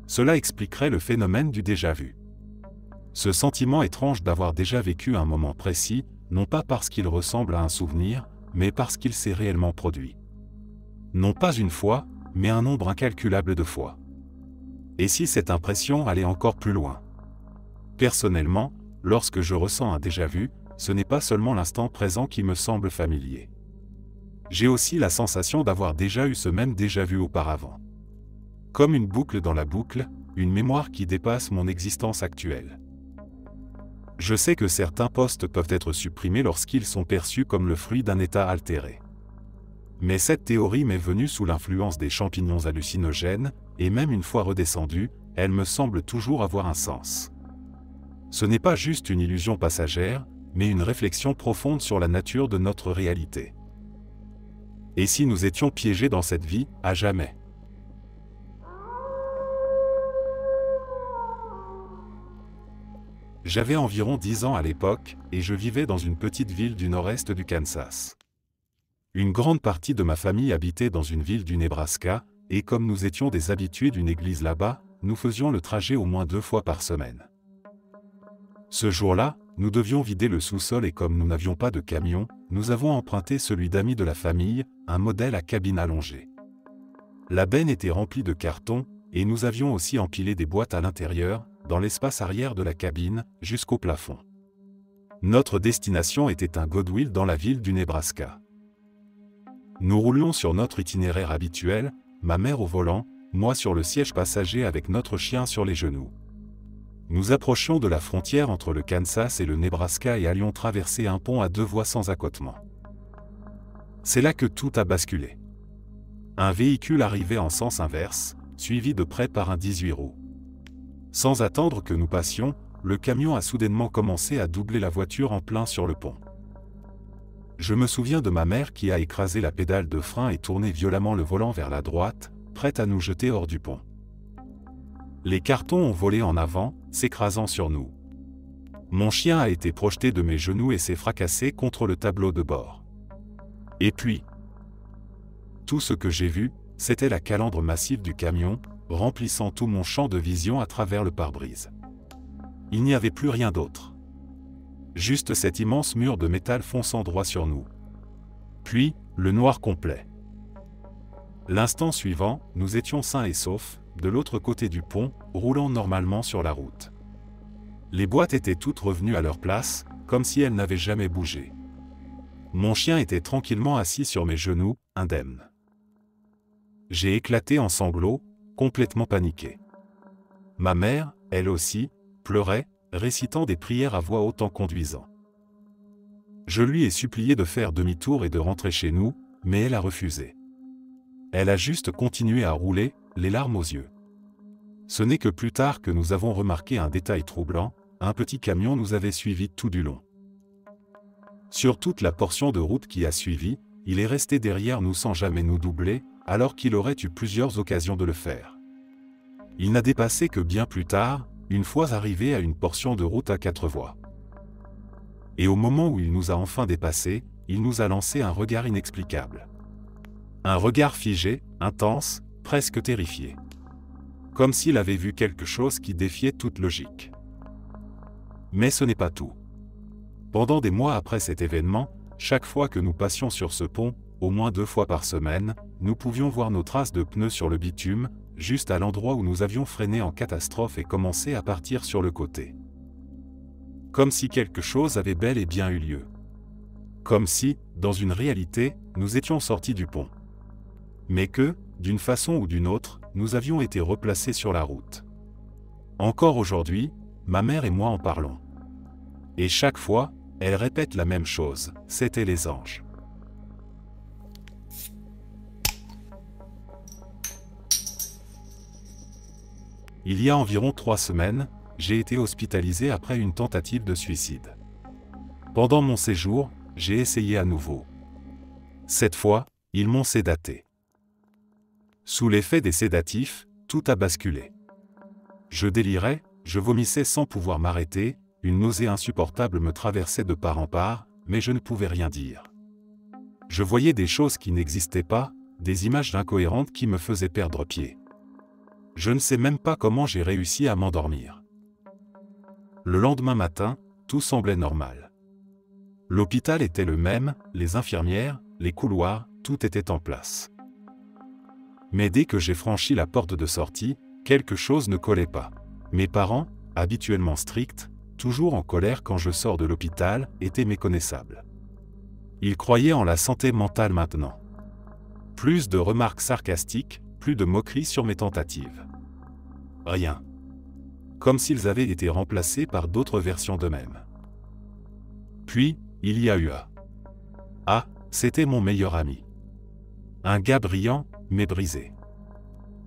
Cela expliquerait le phénomène du déjà-vu. Ce sentiment étrange d'avoir déjà vécu un moment précis, non pas parce qu'il ressemble à un souvenir, mais parce qu'il s'est réellement produit. Non pas une fois, mais un nombre incalculable de fois. Et si cette impression allait encore plus loin? Personnellement, lorsque je ressens un déjà-vu, ce n'est pas seulement l'instant présent qui me semble familier. J'ai aussi la sensation d'avoir déjà eu ce même déjà-vu auparavant. Comme une boucle dans la boucle, une mémoire qui dépasse mon existence actuelle. Je sais que certains postes peuvent être supprimés lorsqu'ils sont perçus comme le fruit d'un état altéré. Mais cette théorie m'est venue sous l'influence des champignons hallucinogènes, et même une fois redescendue, elle me semble toujours avoir un sens. Ce n'est pas juste une illusion passagère, mais une réflexion profonde sur la nature de notre réalité. Et si nous étions piégés dans cette vie, à jamais? J'avais environ 10 ans à l'époque, et je vivais dans une petite ville du nord-est du Kansas. Une grande partie de ma famille habitait dans une ville du Nebraska, et comme nous étions des habitués d'une église là-bas, nous faisions le trajet au moins 2 fois par semaine. Ce jour-là, nous devions vider le sous-sol et comme nous n'avions pas de camion, nous avons emprunté celui d'amis de la famille, un modèle à cabine allongée. La benne était remplie de cartons, et nous avions aussi empilé des boîtes à l'intérieur, dans l'espace arrière de la cabine, jusqu'au plafond. Notre destination était un Goodwill dans la ville du Nebraska. Nous roulions sur notre itinéraire habituel, ma mère au volant, moi sur le siège passager avec notre chien sur les genoux. Nous approchions de la frontière entre le Kansas et le Nebraska et allions traverser un pont à 2 voies sans accotement. C'est là que tout a basculé. Un véhicule arrivait en sens inverse, suivi de près par un 18 roues. Sans attendre que nous passions, le camion a soudainement commencé à doubler la voiture en plein sur le pont. Je me souviens de ma mère qui a écrasé la pédale de frein et tourné violemment le volant vers la droite, prête à nous jeter hors du pont. Les cartons ont volé en avant, s'écrasant sur nous. Mon chien a été projeté de mes genoux et s'est fracassé contre le tableau de bord. Et puis, tout ce que j'ai vu, c'était la calandre massive du camion, remplissant tout mon champ de vision à travers le pare-brise. Il n'y avait plus rien d'autre. Juste cet immense mur de métal fonçant droit sur nous. Puis, le noir complet. L'instant suivant, nous étions sains et saufs, de l'autre côté du pont, roulant normalement sur la route. Les boîtes étaient toutes revenues à leur place, comme si elles n'avaient jamais bougé. Mon chien était tranquillement assis sur mes genoux, indemne. J'ai éclaté en sanglots, complètement paniqué. Ma mère, elle aussi, pleurait, récitant des prières à voix haute en conduisant. Je lui ai supplié de faire demi-tour et de rentrer chez nous, mais elle a refusé. Elle a juste continué à rouler, les larmes aux yeux. Ce n'est que plus tard que nous avons remarqué un détail troublant, un petit camion nous avait suivis tout du long. Sur toute la portion de route qui a suivi, il est resté derrière nous sans jamais nous doubler, alors qu'il aurait eu plusieurs occasions de le faire. Il n'a dépassé que bien plus tard, une fois arrivé à une portion de route à 4 voies. Et au moment où il nous a enfin dépassés, il nous a lancé un regard inexplicable. Un regard figé, intense, presque terrifié. Comme s'il avait vu quelque chose qui défiait toute logique. Mais ce n'est pas tout. Pendant des mois après cet événement, chaque fois que nous passions sur ce pont, au moins 2 fois par semaine, nous pouvions voir nos traces de pneus sur le bitume, juste à l'endroit où nous avions freiné en catastrophe et commencé à partir sur le côté. Comme si quelque chose avait bel et bien eu lieu. Comme si, dans une réalité, nous étions sortis du pont. Mais que, d'une façon ou d'une autre, nous avions été replacés sur la route. Encore aujourd'hui, ma mère et moi en parlons. Et chaque fois, elle répète la même chose, c'était les anges. Il y a environ 3 semaines, j'ai été hospitalisé après une tentative de suicide. Pendant mon séjour, j'ai essayé à nouveau. Cette fois, ils m'ont sédaté. Sous l'effet des sédatifs, tout a basculé. Je délirais, je vomissais sans pouvoir m'arrêter, une nausée insupportable me traversait de part en part, mais je ne pouvais rien dire. Je voyais des choses qui n'existaient pas, des images incohérentes qui me faisaient perdre pied. Je ne sais même pas comment j'ai réussi à m'endormir. Le lendemain matin, tout semblait normal. L'hôpital était le même, les infirmières, les couloirs, tout était en place. Mais dès que j'ai franchi la porte de sortie, quelque chose ne collait pas. Mes parents, habituellement stricts, toujours en colère quand je sors de l'hôpital, étaient méconnaissables. Ils croyaient en la santé mentale maintenant. Plus de remarques sarcastiques, plus de moqueries sur mes tentatives. Rien. Comme s'ils avaient été remplacés par d'autres versions d'eux-mêmes. Puis, il y a eu A. A, c'était mon meilleur ami. Un gars brillant, mais brisé.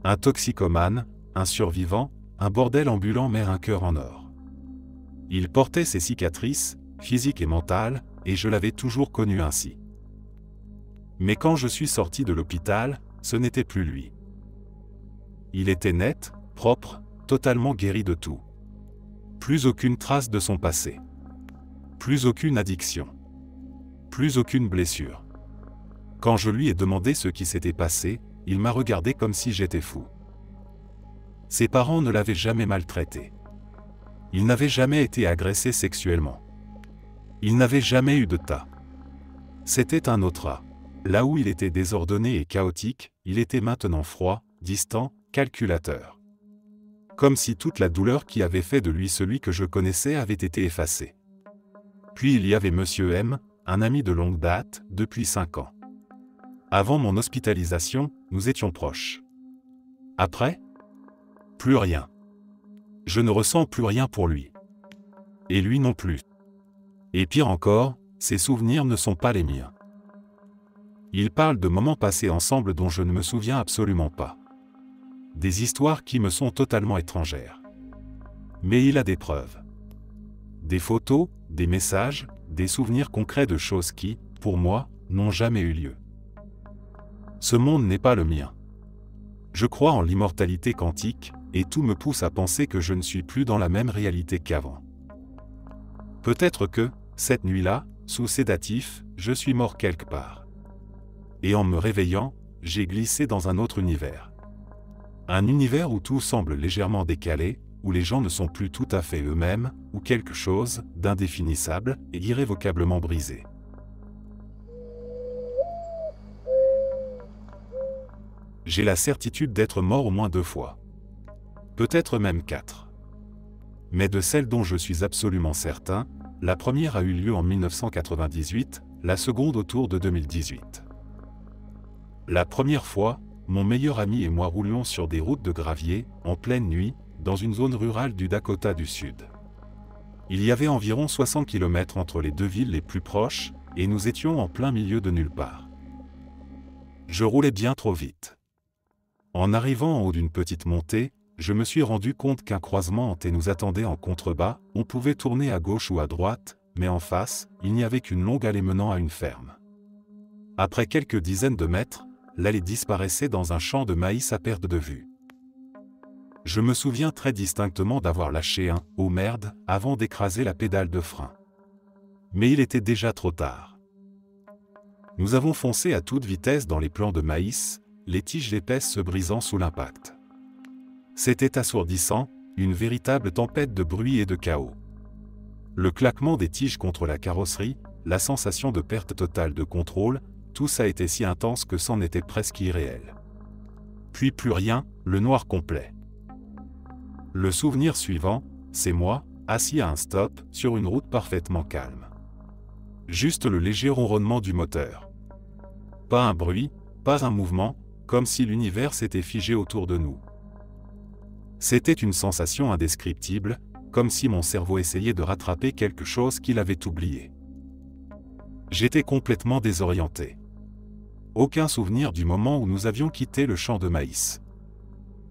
Un toxicomane, un survivant, un bordel ambulant mais un cœur en or. Il portait ses cicatrices, physiques et mentales, et je l'avais toujours connu ainsi. Mais quand je suis sorti de l'hôpital, ce n'était plus lui. Il était net, propre, totalement guéri de tout. Plus aucune trace de son passé. Plus aucune addiction. Plus aucune blessure. Quand je lui ai demandé ce qui s'était passé, il m'a regardé comme si j'étais fou. Ses parents ne l'avaient jamais maltraité. Il n'avait jamais été agressé sexuellement. Il n'avait jamais eu de tas. C'était un autre A. Là où il était désordonné et chaotique, il était maintenant froid, distant, calculateur. Comme si toute la douleur qui avait fait de lui celui que je connaissais avait été effacée. Puis il y avait Monsieur M, un ami de longue date, depuis 5 ans. Avant mon hospitalisation, nous étions proches. Après ? Plus rien. Je ne ressens plus rien pour lui. Et lui non plus. Et pire encore, ses souvenirs ne sont pas les miens. Il parle de moments passés ensemble dont je ne me souviens absolument pas. Des histoires qui me sont totalement étrangères. Mais il a des preuves. Des photos, des messages, des souvenirs concrets de choses qui, pour moi, n'ont jamais eu lieu. Ce monde n'est pas le mien. Je crois en l'immortalité quantique, et tout me pousse à penser que je ne suis plus dans la même réalité qu'avant. Peut-être que, cette nuit-là, sous sédatif, je suis mort quelque part. Et en me réveillant, j'ai glissé dans un autre univers. Un univers où tout semble légèrement décalé, où les gens ne sont plus tout à fait eux-mêmes, où quelque chose d'indéfinissable et irrévocablement brisé. J'ai la certitude d'être mort au moins 2 fois. Peut-être même 4. Mais de celle dont je suis absolument certain, la première a eu lieu en 1998, la seconde autour de 2018. La première fois, mon meilleur ami et moi roulions sur des routes de gravier, en pleine nuit, dans une zone rurale du Dakota du Sud. Il y avait environ 60 km entre les deux villes les plus proches, et nous étions en plein milieu de nulle part. Je roulais bien trop vite. En arrivant en haut d'une petite montée, je me suis rendu compte qu'un croisement en T nous attendait en contrebas, on pouvait tourner à gauche ou à droite, mais en face, il n'y avait qu'une longue allée menant à une ferme. Après quelques dizaines de mètres, l'allée disparaissait dans un champ de maïs à perte de vue. Je me souviens très distinctement d'avoir lâché un « oh merde » avant d'écraser la pédale de frein. Mais il était déjà trop tard. Nous avons foncé à toute vitesse dans les plants de maïs, les tiges épaisses se brisant sous l'impact. C'était assourdissant, une véritable tempête de bruit et de chaos. Le claquement des tiges contre la carrosserie, la sensation de perte totale de contrôle, tout ça était si intense que c'en était presque irréel. Puis plus rien, le noir complet. Le souvenir suivant, c'est moi, assis à un stop, sur une route parfaitement calme. Juste le léger ronronnement du moteur. Pas un bruit, pas un mouvement, comme si l'univers s'était figé autour de nous. C'était une sensation indescriptible, comme si mon cerveau essayait de rattraper quelque chose qu'il avait oublié. J'étais complètement désorienté. Aucun souvenir du moment où nous avions quitté le champ de maïs.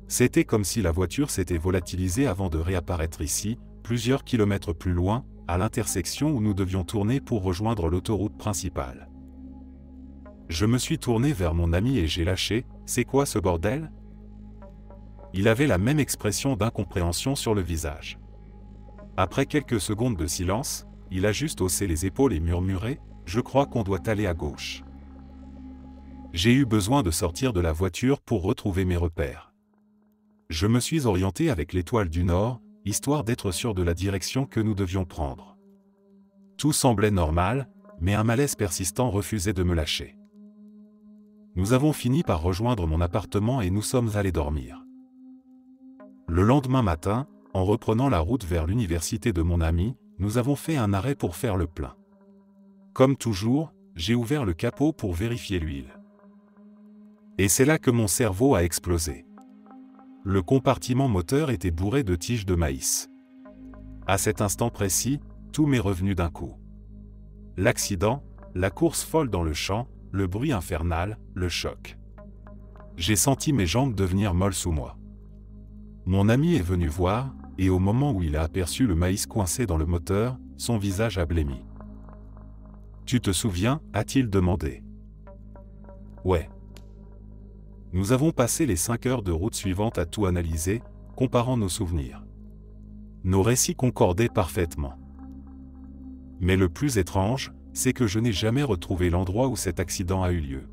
C'était comme si la voiture s'était volatilisée avant de réapparaître ici, plusieurs kilomètres plus loin, à l'intersection où nous devions tourner pour rejoindre l'autoroute principale. Je me suis tourné vers mon ami et j'ai lâché « C'est quoi ce bordel ?» Il avait la même expression d'incompréhension sur le visage. Après quelques secondes de silence, il a juste haussé les épaules et murmuré « Je crois qu'on doit aller à gauche. » J'ai eu besoin de sortir de la voiture pour retrouver mes repères. Je me suis orienté avec l'étoile du Nord, histoire d'être sûr de la direction que nous devions prendre. Tout semblait normal, mais un malaise persistant refusait de me lâcher. Nous avons fini par rejoindre mon appartement et nous sommes allés dormir. Le lendemain matin, en reprenant la route vers l'université de mon ami, nous avons fait un arrêt pour faire le plein. Comme toujours, j'ai ouvert le capot pour vérifier l'huile. Et c'est là que mon cerveau a explosé. Le compartiment moteur était bourré de tiges de maïs. À cet instant précis, tout m'est revenu d'un coup. L'accident, la course folle dans le champ, le bruit infernal, le choc. J'ai senti mes jambes devenir molles sous moi. Mon ami est venu voir, et au moment où il a aperçu le maïs coincé dans le moteur, son visage a blêmi. « Tu te souviens ?» a-t-il demandé. « Ouais. » Nous avons passé les 5 heures de route suivantes à tout analyser, comparant nos souvenirs. Nos récits concordaient parfaitement. Mais le plus étrange, c'est que je n'ai jamais retrouvé l'endroit où cet accident a eu lieu.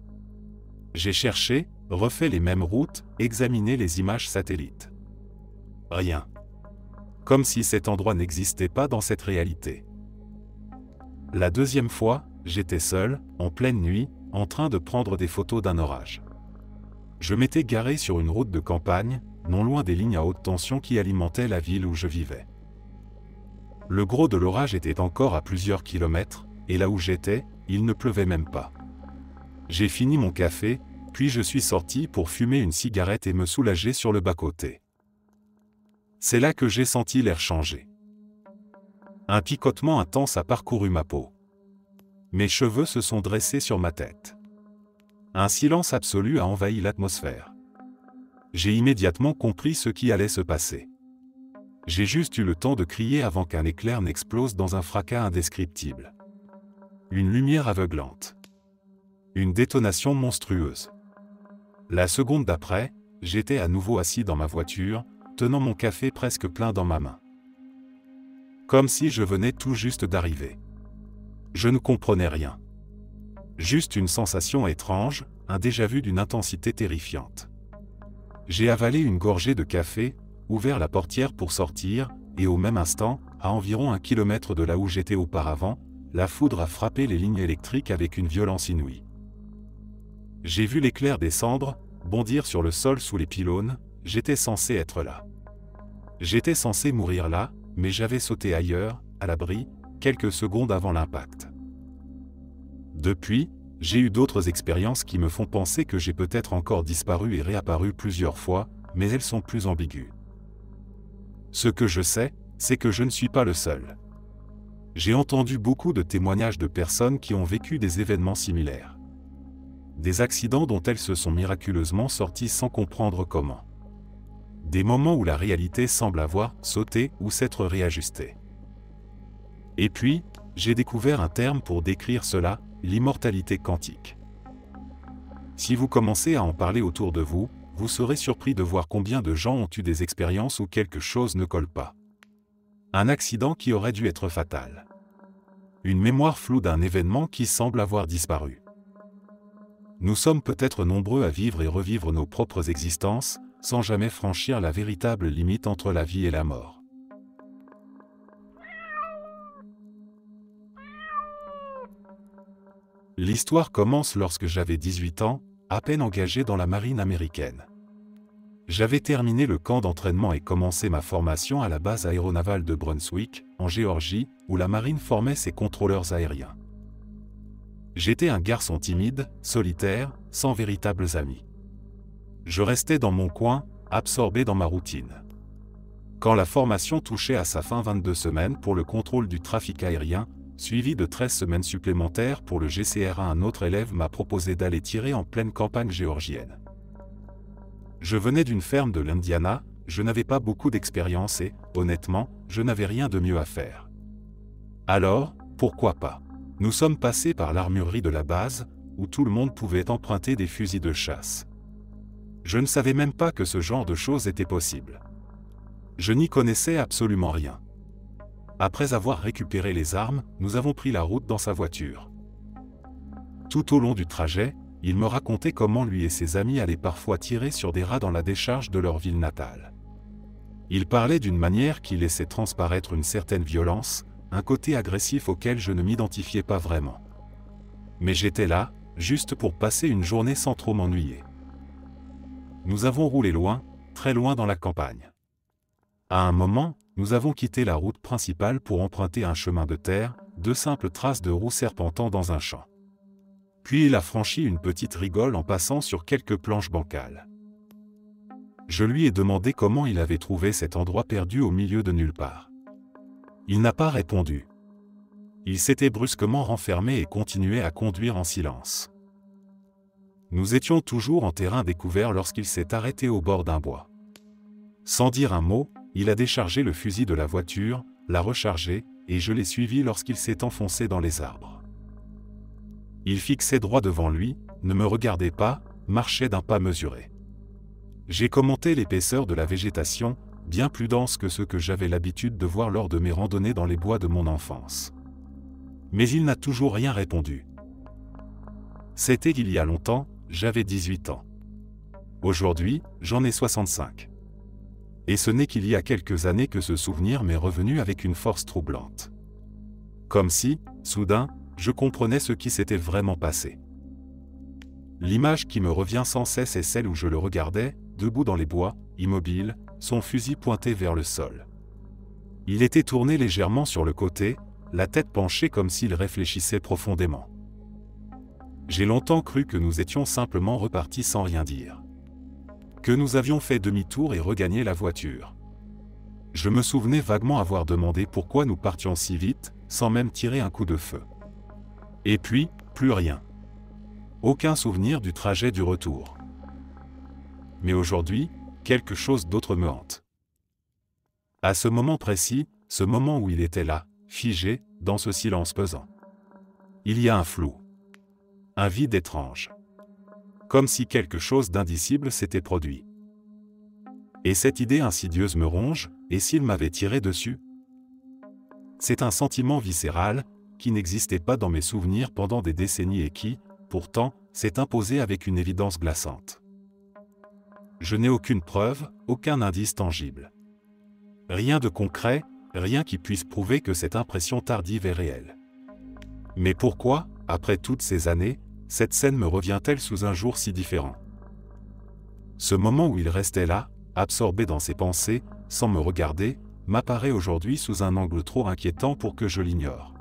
J'ai cherché, refait les mêmes routes, examiné les images satellites. Rien. Comme si cet endroit n'existait pas dans cette réalité. La deuxième fois, j'étais seul, en pleine nuit, en train de prendre des photos d'un orage. Je m'étais garé sur une route de campagne, non loin des lignes à haute tension qui alimentaient la ville où je vivais. Le gros de l'orage était encore à plusieurs kilomètres, et là où j'étais, il ne pleuvait même pas. J'ai fini mon café, puis je suis sorti pour fumer une cigarette et me soulager sur le bas-côté. C'est là que j'ai senti l'air changer. Un picotement intense a parcouru ma peau. Mes cheveux se sont dressés sur ma tête. Un silence absolu a envahi l'atmosphère. J'ai immédiatement compris ce qui allait se passer. J'ai juste eu le temps de crier avant qu'un éclair n'explose dans un fracas indescriptible. Une lumière aveuglante. Une détonation monstrueuse. La seconde d'après, j'étais à nouveau assis dans ma voiture, tenant mon café presque plein dans ma main. Comme si je venais tout juste d'arriver. Je ne comprenais rien. Juste une sensation étrange, un déjà-vu d'une intensité terrifiante. J'ai avalé une gorgée de café, ouvert la portière pour sortir, et au même instant, à environ 1 kilomètre de là où j'étais auparavant, la foudre a frappé les lignes électriques avec une violence inouïe. J'ai vu l'éclair descendre, bondir sur le sol sous les pylônes, j'étais censé être là. J'étais censé mourir là, mais j'avais sauté ailleurs, à l'abri, quelques secondes avant l'impact. Depuis, j'ai eu d'autres expériences qui me font penser que j'ai peut-être encore disparu et réapparu plusieurs fois, mais elles sont plus ambiguës. Ce que je sais, c'est que je ne suis pas le seul. J'ai entendu beaucoup de témoignages de personnes qui ont vécu des événements similaires. Des accidents dont elles se sont miraculeusement sorties sans comprendre comment. Des moments où la réalité semble avoir sauté ou s'être réajustée. Et puis, j'ai découvert un terme pour décrire cela, l'immortalité quantique. Si vous commencez à en parler autour de vous, vous serez surpris de voir combien de gens ont eu des expériences où quelque chose ne colle pas. Un accident qui aurait dû être fatal. Une mémoire floue d'un événement qui semble avoir disparu. Nous sommes peut-être nombreux à vivre et revivre nos propres existences, sans jamais franchir la véritable limite entre la vie et la mort. L'histoire commence lorsque j'avais 18 ans, à peine engagé dans la marine américaine. J'avais terminé le camp d'entraînement et commencé ma formation à la base aéronavale de Brunswick, en Géorgie, où la marine formait ses contrôleurs aériens. J'étais un garçon timide, solitaire, sans véritables amis. Je restais dans mon coin, absorbé dans ma routine. Quand la formation touchait à sa fin 22 semaines pour le contrôle du trafic aérien, suivi de 13 semaines supplémentaires pour le GCRA, un autre élève m'a proposé d'aller tirer en pleine campagne géorgienne. Je venais d'une ferme de l'Indiana, je n'avais pas beaucoup d'expérience et, honnêtement, je n'avais rien de mieux à faire. Alors, pourquoi pas? Nous sommes passés par l'armurerie de la base, où tout le monde pouvait emprunter des fusils de chasse. Je ne savais même pas que ce genre de choses était possible. Je n'y connaissais absolument rien. Après avoir récupéré les armes, nous avons pris la route dans sa voiture. Tout au long du trajet, il me racontait comment lui et ses amis allaient parfois tirer sur des rats dans la décharge de leur ville natale. Il parlait d'une manière qui laissait transparaître une certaine violence, un côté agressif auquel je ne m'identifiais pas vraiment. Mais j'étais là, juste pour passer une journée sans trop m'ennuyer. Nous avons roulé loin, très loin dans la campagne. À un moment, nous avons quitté la route principale pour emprunter un chemin de terre, de simples traces de roues serpentant dans un champ. Puis il a franchi une petite rigole en passant sur quelques planches bancales. Je lui ai demandé comment il avait trouvé cet endroit perdu au milieu de nulle part. Il n'a pas répondu. Il s'était brusquement renfermé et continuait à conduire en silence. Nous étions toujours en terrain découvert lorsqu'il s'est arrêté au bord d'un bois. Sans dire un mot, il a déchargé le fusil de la voiture, l'a rechargé, et je l'ai suivi lorsqu'il s'est enfoncé dans les arbres. Il fixait droit devant lui, ne me regardait pas, marchait d'un pas mesuré. J'ai commenté l'épaisseur de la végétation, bien plus dense que ce que j'avais l'habitude de voir lors de mes randonnées dans les bois de mon enfance. Mais il n'a toujours rien répondu. C'était il y a longtemps, j'avais 18 ans. Aujourd'hui, j'en ai 65. Et ce n'est qu'il y a quelques années que ce souvenir m'est revenu avec une force troublante. Comme si, soudain, je comprenais ce qui s'était vraiment passé. L'image qui me revient sans cesse est celle où je le regardais, debout dans les bois, immobile, son fusil pointé vers le sol. Il était tourné légèrement sur le côté, la tête penchée comme s'il réfléchissait profondément. J'ai longtemps cru que nous étions simplement repartis sans rien dire. Que nous avions fait demi-tour et regagné la voiture. Je me souvenais vaguement avoir demandé pourquoi nous partions si vite, sans même tirer un coup de feu. Et puis, plus rien. Aucun souvenir du trajet du retour. Mais aujourd'hui, quelque chose d'autre me hante. À ce moment précis, ce moment où il était là, figé, dans ce silence pesant. Il y a un flou. Un vide étrange. Comme si quelque chose d'indicible s'était produit. Et cette idée insidieuse me ronge, et s'il m'avait tiré dessus? C'est un sentiment viscéral, qui n'existait pas dans mes souvenirs pendant des décennies et qui, pourtant, s'est imposé avec une évidence glaçante. Je n'ai aucune preuve, aucun indice tangible. Rien de concret, rien qui puisse prouver que cette impression tardive est réelle. Mais pourquoi, après toutes ces années, cette scène me revient-elle sous un jour si différent? Ce moment où il restait là, absorbé dans ses pensées, sans me regarder, m'apparaît aujourd'hui sous un angle trop inquiétant pour que je l'ignore.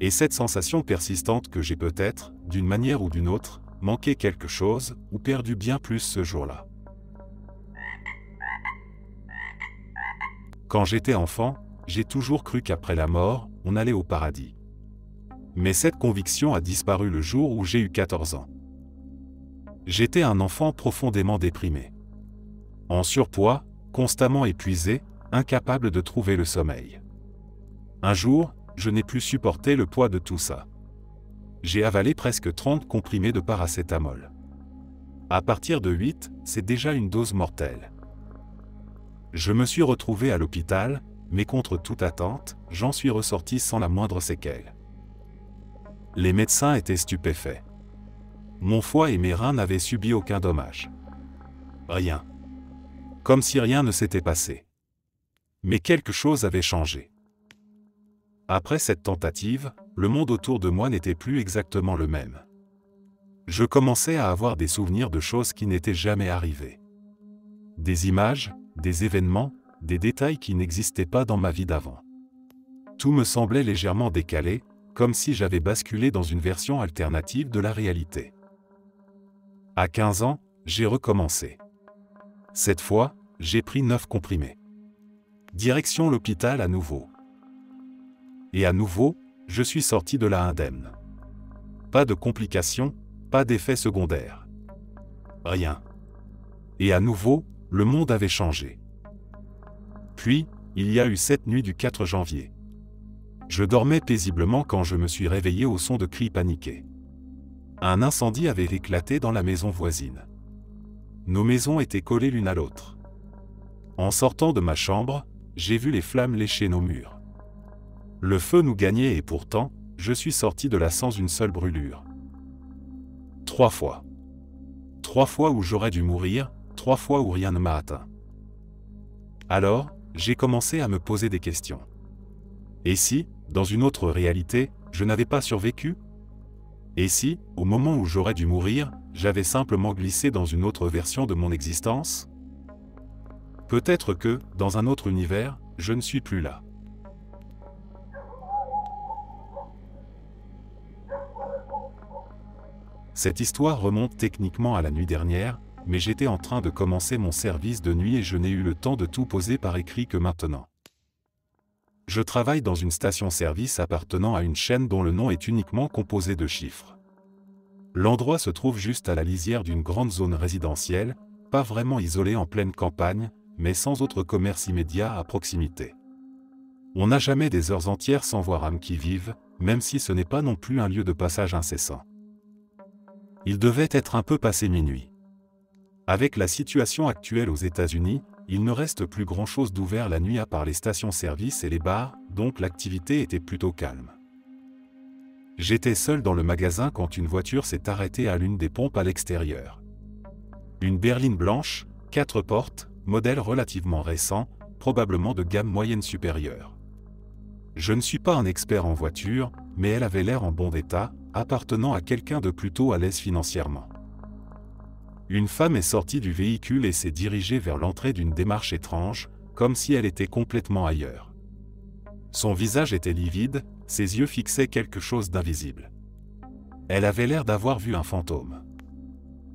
Et cette sensation persistante que j'ai peut-être, d'une manière ou d'une autre, manqué quelque chose, ou perdu bien plus ce jour-là. Quand j'étais enfant, j'ai toujours cru qu'après la mort, on allait au paradis. Mais cette conviction a disparu le jour où j'ai eu 14 ans. J'étais un enfant profondément déprimé. En surpoids, constamment épuisé, incapable de trouver le sommeil. Un jour, je n'ai plus supporté le poids de tout ça. J'ai avalé presque 30 comprimés de paracétamol. À partir de 8, c'est déjà une dose mortelle. Je me suis retrouvé à l'hôpital, mais contre toute attente, j'en suis ressorti sans la moindre séquelle. Les médecins étaient stupéfaits. Mon foie et mes reins n'avaient subi aucun dommage. Rien. Comme si rien ne s'était passé. Mais quelque chose avait changé. Après cette tentative, le monde autour de moi n'était plus exactement le même. Je commençais à avoir des souvenirs de choses qui n'étaient jamais arrivées. Des images, des événements, des détails qui n'existaient pas dans ma vie d'avant. Tout me semblait légèrement décalé, comme si j'avais basculé dans une version alternative de la réalité. À 15 ans, j'ai recommencé. Cette fois, j'ai pris 9 comprimés. Direction l'hôpital à nouveau. Et à nouveau, je suis sorti de là indemne. Pas de complications, pas d'effets secondaires. Rien. Et à nouveau, le monde avait changé. Puis, il y a eu cette nuit du 4 janvier. Je dormais paisiblement quand je me suis réveillé au son de cris paniqués. Un incendie avait éclaté dans la maison voisine. Nos maisons étaient collées l'une à l'autre. En sortant de ma chambre, j'ai vu les flammes lécher nos murs. Le feu nous gagnait et pourtant, je suis sorti de là sans une seule brûlure. 3 fois. 3 fois où j'aurais dû mourir, 3 fois où rien ne m'a atteint. Alors, j'ai commencé à me poser des questions. Et si, dans une autre réalité, je n'avais pas survécu? Et si, au moment où j'aurais dû mourir, j'avais simplement glissé dans une autre version de mon existence? Peut-être que, dans un autre univers, je ne suis plus là. Cette histoire remonte techniquement à la nuit dernière, mais j'étais en train de commencer mon service de nuit et je n'ai eu le temps de tout poser par écrit que maintenant. Je travaille dans une station-service appartenant à une chaîne dont le nom est uniquement composé de chiffres. L'endroit se trouve juste à la lisière d'une grande zone résidentielle, pas vraiment isolée en pleine campagne, mais sans autre commerce immédiat à proximité. On n'a jamais des heures entières sans voir âme qui vive, même si ce n'est pas non plus un lieu de passage incessant. Il devait être un peu passé minuit. Avec la situation actuelle aux États-Unis, il ne reste plus grand-chose d'ouvert la nuit à part les stations-service et les bars, donc l'activité était plutôt calme. J'étais seul dans le magasin quand une voiture s'est arrêtée à l'une des pompes à l'extérieur. Une berline blanche, 4 portes, modèle relativement récent, probablement de gamme moyenne supérieure. Je ne suis pas un expert en voiture, mais elle avait l'air en bon état, appartenant à quelqu'un de plutôt à l'aise financièrement. Une femme est sortie du véhicule et s'est dirigée vers l'entrée d'une démarche étrange, comme si elle était complètement ailleurs. Son visage était livide, ses yeux fixaient quelque chose d'invisible. Elle avait l'air d'avoir vu un fantôme.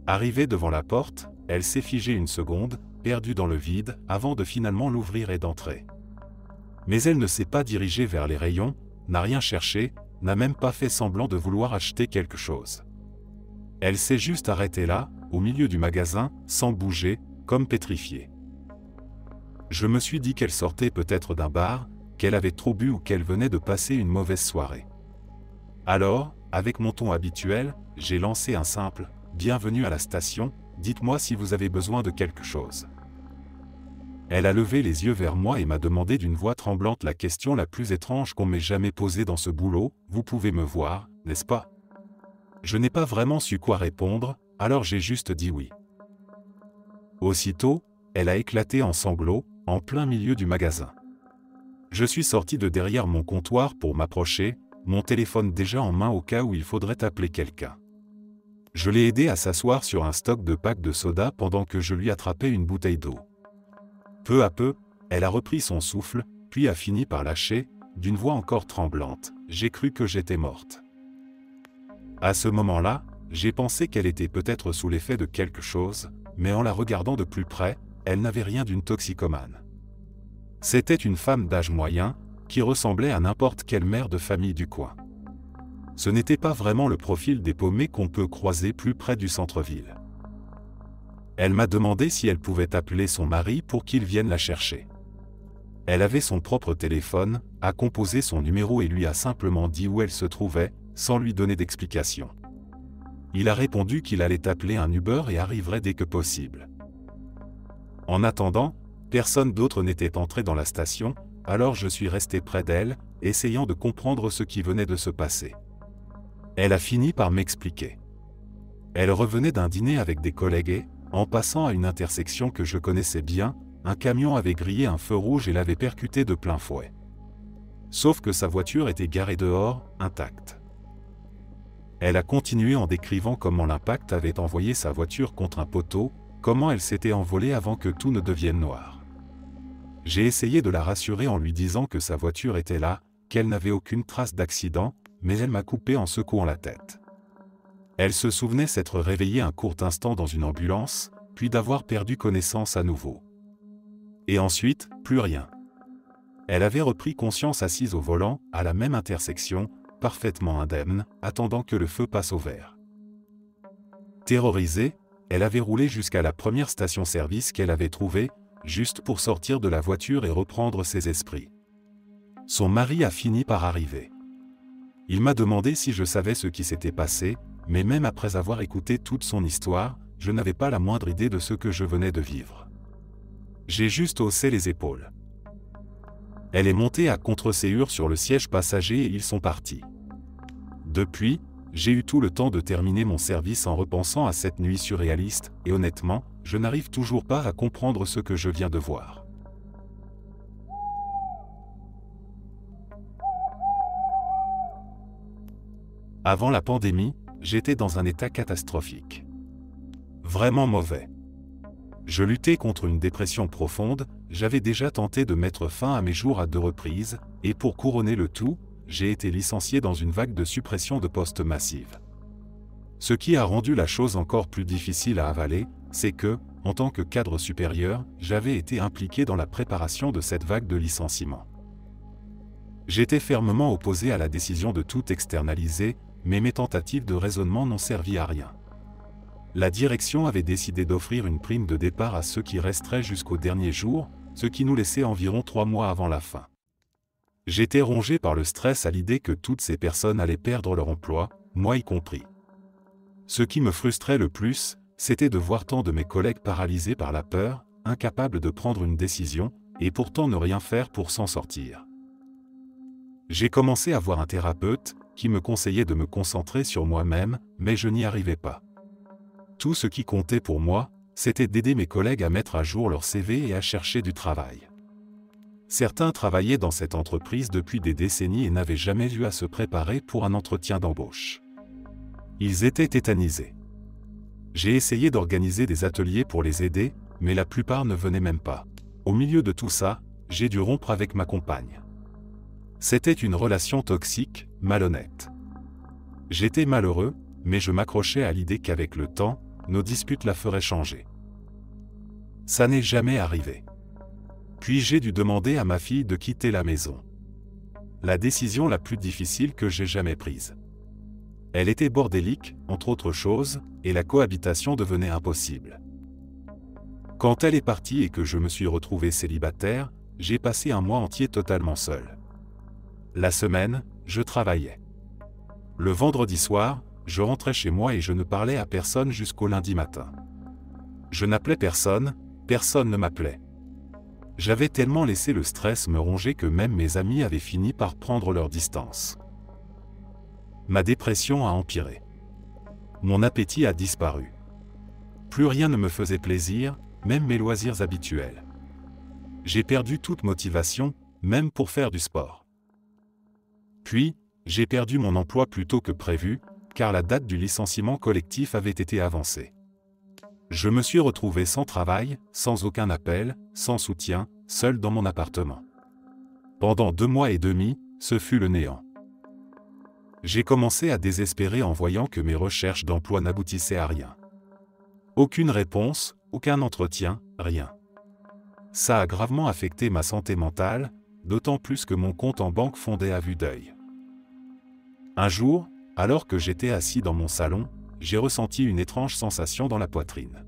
Arrivée devant la porte, elle s'est figée une seconde, perdue dans le vide, avant de finalement l'ouvrir et d'entrer. Mais elle ne s'est pas dirigée vers les rayons, n'a rien cherché, n'a même pas fait semblant de vouloir acheter quelque chose. Elle s'est juste arrêtée là, au milieu du magasin, sans bouger, comme pétrifiée. Je me suis dit qu'elle sortait peut-être d'un bar, qu'elle avait trop bu ou qu'elle venait de passer une mauvaise soirée. Alors, avec mon ton habituel, j'ai lancé un simple « Bienvenue à la station, dites-moi si vous avez besoin de quelque chose ». Elle a levé les yeux vers moi et m'a demandé d'une voix tremblante la question la plus étrange qu'on m'ait jamais posée dans ce boulot, « Vous pouvez me voir, n'est-ce pas ?» Je n'ai pas vraiment su quoi répondre, alors j'ai juste dit oui. Aussitôt, elle a éclaté en sanglots, en plein milieu du magasin. Je suis sorti de derrière mon comptoir pour m'approcher, mon téléphone déjà en main au cas où il faudrait appeler quelqu'un. Je l'ai aidé à s'asseoir sur un stock de packs de soda pendant que je lui attrapais une bouteille d'eau. Peu à peu, elle a repris son souffle, puis a fini par lâcher, d'une voix encore tremblante, « J'ai cru que j'étais morte. » À ce moment-là, j'ai pensé qu'elle était peut-être sous l'effet de quelque chose, mais en la regardant de plus près, elle n'avait rien d'une toxicomane. C'était une femme d'âge moyen, qui ressemblait à n'importe quelle mère de famille du coin. Ce n'était pas vraiment le profil des paumés qu'on peut croiser plus près du centre-ville. Elle m'a demandé si elle pouvait appeler son mari pour qu'il vienne la chercher. Elle avait son propre téléphone, a composé son numéro et lui a simplement dit où elle se trouvait, sans lui donner d'explication. Il a répondu qu'il allait appeler un Uber et arriverait dès que possible. En attendant, personne d'autre n'était entré dans la station, alors je suis resté près d'elle, essayant de comprendre ce qui venait de se passer. Elle a fini par m'expliquer. Elle revenait d'un dîner avec des collègues et, en passant à une intersection que je connaissais bien, un camion avait grillé un feu rouge et l'avait percuté de plein fouet. Sauf que sa voiture était garée dehors, intacte. Elle a continué en décrivant comment l'impact avait envoyé sa voiture contre un poteau, comment elle s'était envolée avant que tout ne devienne noir. J'ai essayé de la rassurer en lui disant que sa voiture était là, qu'elle n'avait aucune trace d'accident, mais elle m'a coupé en secouant la tête. Elle se souvenait s'être réveillée un court instant dans une ambulance, puis d'avoir perdu connaissance à nouveau. Et ensuite, plus rien. Elle avait repris conscience assise au volant, à la même intersection, parfaitement indemne, attendant que le feu passe au vert. Terrorisée, elle avait roulé jusqu'à la première station-service qu'elle avait trouvée, juste pour sortir de la voiture et reprendre ses esprits. Son mari a fini par arriver. Il m'a demandé si je savais ce qui s'était passé, mais même après avoir écouté toute son histoire, je n'avais pas la moindre idée de ce que je venais de vivre. J'ai juste haussé les épaules. Elle est montée à contre-séhure sur le siège passager et ils sont partis. Depuis, j'ai eu tout le temps de terminer mon service en repensant à cette nuit surréaliste, et honnêtement, je n'arrive toujours pas à comprendre ce que je viens de voir. Avant la pandémie, j'étais dans un état catastrophique. Vraiment mauvais. Je luttais contre une dépression profonde, j'avais déjà tenté de mettre fin à mes jours à 2 reprises, et pour couronner le tout, j'ai été licencié dans une vague de suppression de postes massive. Ce qui a rendu la chose encore plus difficile à avaler, c'est que, en tant que cadre supérieur, j'avais été impliqué dans la préparation de cette vague de licenciements. J'étais fermement opposé à la décision de tout externaliser, mais mes tentatives de raisonnement n'ont servi à rien. La direction avait décidé d'offrir une prime de départ à ceux qui resteraient jusqu'au dernier jour, ce qui nous laissait environ 3 mois avant la fin. J'étais rongé par le stress à l'idée que toutes ces personnes allaient perdre leur emploi, moi y compris. Ce qui me frustrait le plus, c'était de voir tant de mes collègues paralysés par la peur, incapables de prendre une décision, et pourtant ne rien faire pour s'en sortir. J'ai commencé à voir un thérapeute, qui me conseillait de me concentrer sur moi-même, mais je n'y arrivais pas. Tout ce qui comptait pour moi, c'était d'aider mes collègues à mettre à jour leur CV et à chercher du travail. Certains travaillaient dans cette entreprise depuis des décennies et n'avaient jamais eu à se préparer pour un entretien d'embauche. Ils étaient tétanisés. J'ai essayé d'organiser des ateliers pour les aider, mais la plupart ne venaient même pas. Au milieu de tout ça, j'ai dû rompre avec ma compagne. C'était une relation toxique, malhonnête. J'étais malheureux, mais je m'accrochais à l'idée qu'avec le temps, nos disputes la feraient changer. Ça n'est jamais arrivé. Puis j'ai dû demander à ma fille de quitter la maison. La décision la plus difficile que j'ai jamais prise. Elle était bordélique, entre autres choses, et la cohabitation devenait impossible. Quand elle est partie et que je me suis retrouvé célibataire, j'ai passé un mois entier totalement seul. La semaine, je travaillais. Le vendredi soir, je rentrais chez moi et je ne parlais à personne jusqu'au lundi matin. Je n'appelais personne, personne ne m'appelait. J'avais tellement laissé le stress me ronger que même mes amis avaient fini par prendre leur distance. Ma dépression a empiré. Mon appétit a disparu. Plus rien ne me faisait plaisir, même mes loisirs habituels. J'ai perdu toute motivation, même pour faire du sport. Puis, j'ai perdu mon emploi plus tôt que prévu, car la date du licenciement collectif avait été avancée. Je me suis retrouvé sans travail, sans aucun appel, sans soutien, seul dans mon appartement. Pendant 2 mois et demi, ce fut le néant. J'ai commencé à désespérer en voyant que mes recherches d'emploi n'aboutissaient à rien. Aucune réponse, aucun entretien, rien. Ça a gravement affecté ma santé mentale, d'autant plus que mon compte en banque fondait à vue d'œil. Un jour, alors que j'étais assis dans mon salon, j'ai ressenti une étrange sensation dans la poitrine.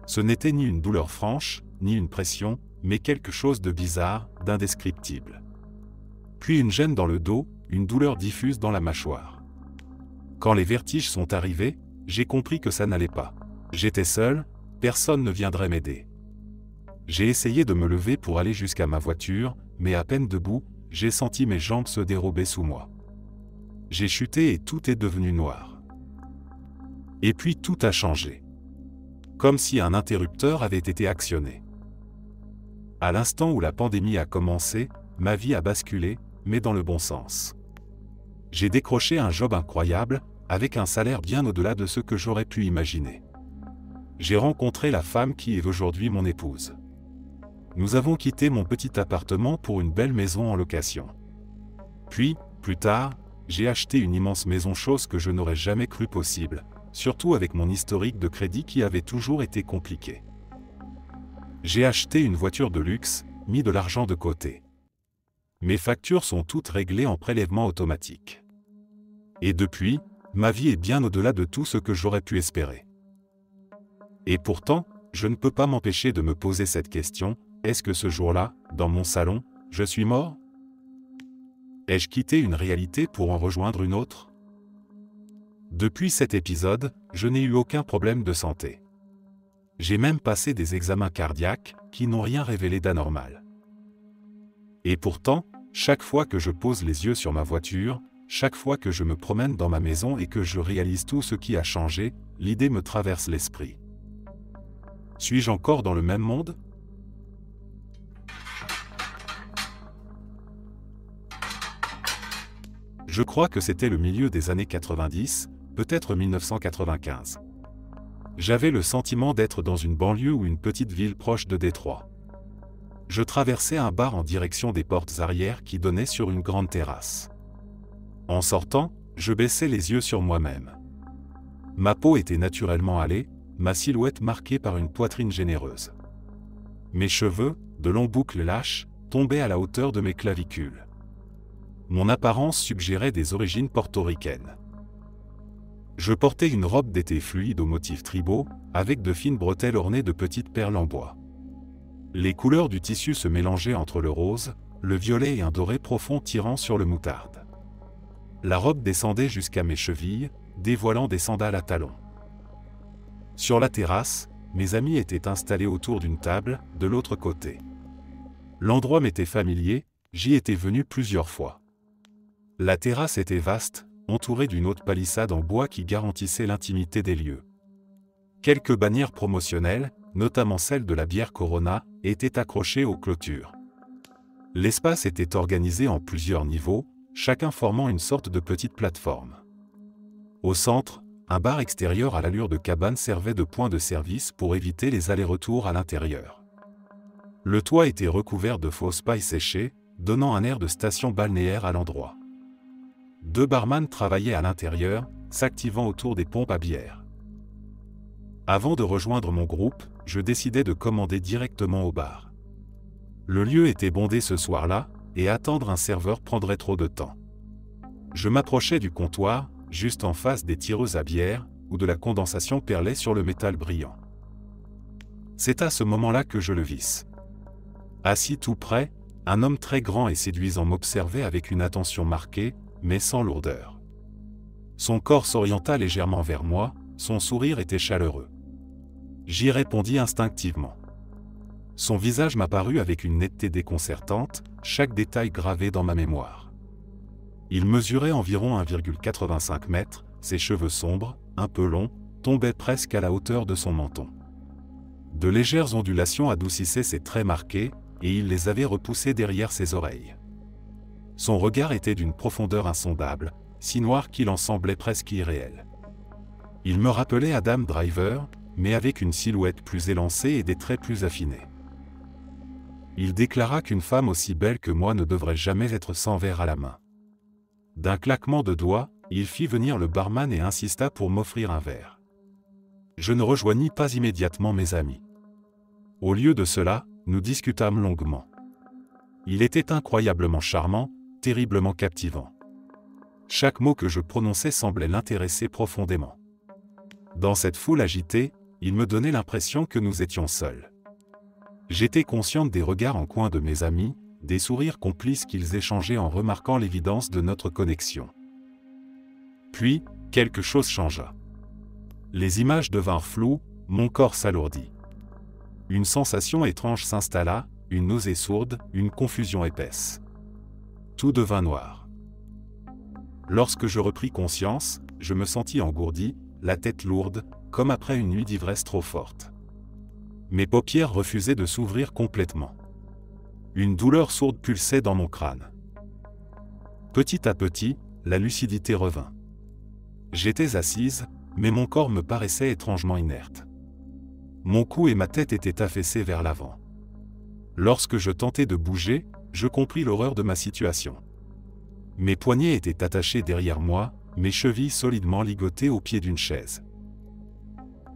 Ce n'était ni une douleur franche, ni une pression, mais quelque chose de bizarre, d'indescriptible. Puis une gêne dans le dos, une douleur diffuse dans la mâchoire. Quand les vertiges sont arrivés, j'ai compris que ça n'allait pas. J'étais seul, personne ne viendrait m'aider. J'ai essayé de me lever pour aller jusqu'à ma voiture, mais à peine debout, j'ai senti mes jambes se dérober sous moi. J'ai chuté et tout est devenu noir. Et puis tout a changé. Comme si un interrupteur avait été actionné. À l'instant où la pandémie a commencé, ma vie a basculé, mais dans le bon sens. J'ai décroché un job incroyable, avec un salaire bien au-delà de ce que j'aurais pu imaginer. J'ai rencontré la femme qui est aujourd'hui mon épouse. Nous avons quitté mon petit appartement pour une belle maison en location. Puis, plus tard, j'ai acheté une immense maison, chose que je n'aurais jamais cru possible, surtout avec mon historique de crédit qui avait toujours été compliqué. J'ai acheté une voiture de luxe, mis de l'argent de côté. Mes factures sont toutes réglées en prélèvement automatique. Et depuis, ma vie est bien au-delà de tout ce que j'aurais pu espérer. Et pourtant, je ne peux pas m'empêcher de me poser cette question, est-ce que ce jour-là, dans mon salon, je suis mort ? Ai-je quitté une réalité pour en rejoindre une autre ? Depuis cet épisode, je n'ai eu aucun problème de santé. J'ai même passé des examens cardiaques qui n'ont rien révélé d'anormal. Et pourtant, chaque fois que je pose les yeux sur ma voiture, chaque fois que je me promène dans ma maison et que je réalise tout ce qui a changé, l'idée me traverse l'esprit. Suis-je encore dans le même monde ? Je crois que c'était le milieu des années 90, peut-être 1995. J'avais le sentiment d'être dans une banlieue ou une petite ville proche de Détroit. Je traversais un bar en direction des portes arrière qui donnaient sur une grande terrasse. En sortant, je baissais les yeux sur moi-même. Ma peau était naturellement hâlée, ma silhouette marquée par une poitrine généreuse. Mes cheveux, de longs boucles lâches, tombaient à la hauteur de mes clavicules. Mon apparence suggérait des origines portoricaines. Je portais une robe d'été fluide aux motifs tribaux, avec de fines bretelles ornées de petites perles en bois. Les couleurs du tissu se mélangeaient entre le rose, le violet et un doré profond tirant sur le moutarde. La robe descendait jusqu'à mes chevilles, dévoilant des sandales à talons. Sur la terrasse, mes amis étaient installés autour d'une table, de l'autre côté. L'endroit m'était familier, j'y étais venu plusieurs fois. La terrasse était vaste, entourée d'une haute palissade en bois qui garantissait l'intimité des lieux. Quelques bannières promotionnelles, notamment celle de la bière Corona, étaient accrochées aux clôtures. L'espace était organisé en plusieurs niveaux, chacun formant une sorte de petite plateforme. Au centre, un bar extérieur à l'allure de cabane servait de point de service pour éviter les allers-retours à l'intérieur. Le toit était recouvert de fausses pailles séchées, donnant un air de station balnéaire à l'endroit. 2 barman travaillaient à l'intérieur, s'activant autour des pompes à bière. Avant de rejoindre mon groupe, je décidai de commander directement au bar. Le lieu était bondé ce soir-là, et attendre un serveur prendrait trop de temps. Je m'approchai du comptoir, juste en face des tireuses à bière, où de la condensation perlait sur le métal brillant. C'est à ce moment-là que je le vis. Assis tout près, un homme très grand et séduisant m'observait avec une attention marquée, mais sans lourdeur. Son corps s'orienta légèrement vers moi, son sourire était chaleureux. J'y répondis instinctivement. Son visage m'apparut avec une netteté déconcertante, chaque détail gravé dans ma mémoire. Il mesurait environ 1,85 m, ses cheveux sombres, un peu longs, tombaient presque à la hauteur de son menton. De légères ondulations adoucissaient ses traits marqués, et il les avait repoussés derrière ses oreilles. Son regard était d'une profondeur insondable, si noir qu'il en semblait presque irréel. Il me rappelait Adam Driver, mais avec une silhouette plus élancée et des traits plus affinés. Il déclara qu'une femme aussi belle que moi ne devrait jamais être sans verre à la main. D'un claquement de doigts, il fit venir le barman et insista pour m'offrir un verre. Je ne rejoignis pas immédiatement mes amis. Au lieu de cela, nous discutâmes longuement. Il était incroyablement charmant, terriblement captivant. Chaque mot que je prononçais semblait l'intéresser profondément. Dans cette foule agitée, il me donnait l'impression que nous étions seuls. J'étais consciente des regards en coin de mes amis, des sourires complices qu'ils échangeaient en remarquant l'évidence de notre connexion. Puis, quelque chose changea. Les images devinrent floues, mon corps s'alourdit. Une sensation étrange s'installa, une nausée sourde, une confusion épaisse. Tout devint noir. Lorsque je repris conscience, je me sentis engourdi, la tête lourde, comme après une nuit d'ivresse trop forte. Mes paupières refusaient de s'ouvrir complètement. Une douleur sourde pulsait dans mon crâne. Petit à petit, la lucidité revint. J'étais assise, mais mon corps me paraissait étrangement inerte. Mon cou et ma tête étaient affaissés vers l'avant. Lorsque je tentais de bouger, je compris l'horreur de ma situation. Mes poignets étaient attachés derrière moi, mes chevilles solidement ligotées au pied d'une chaise.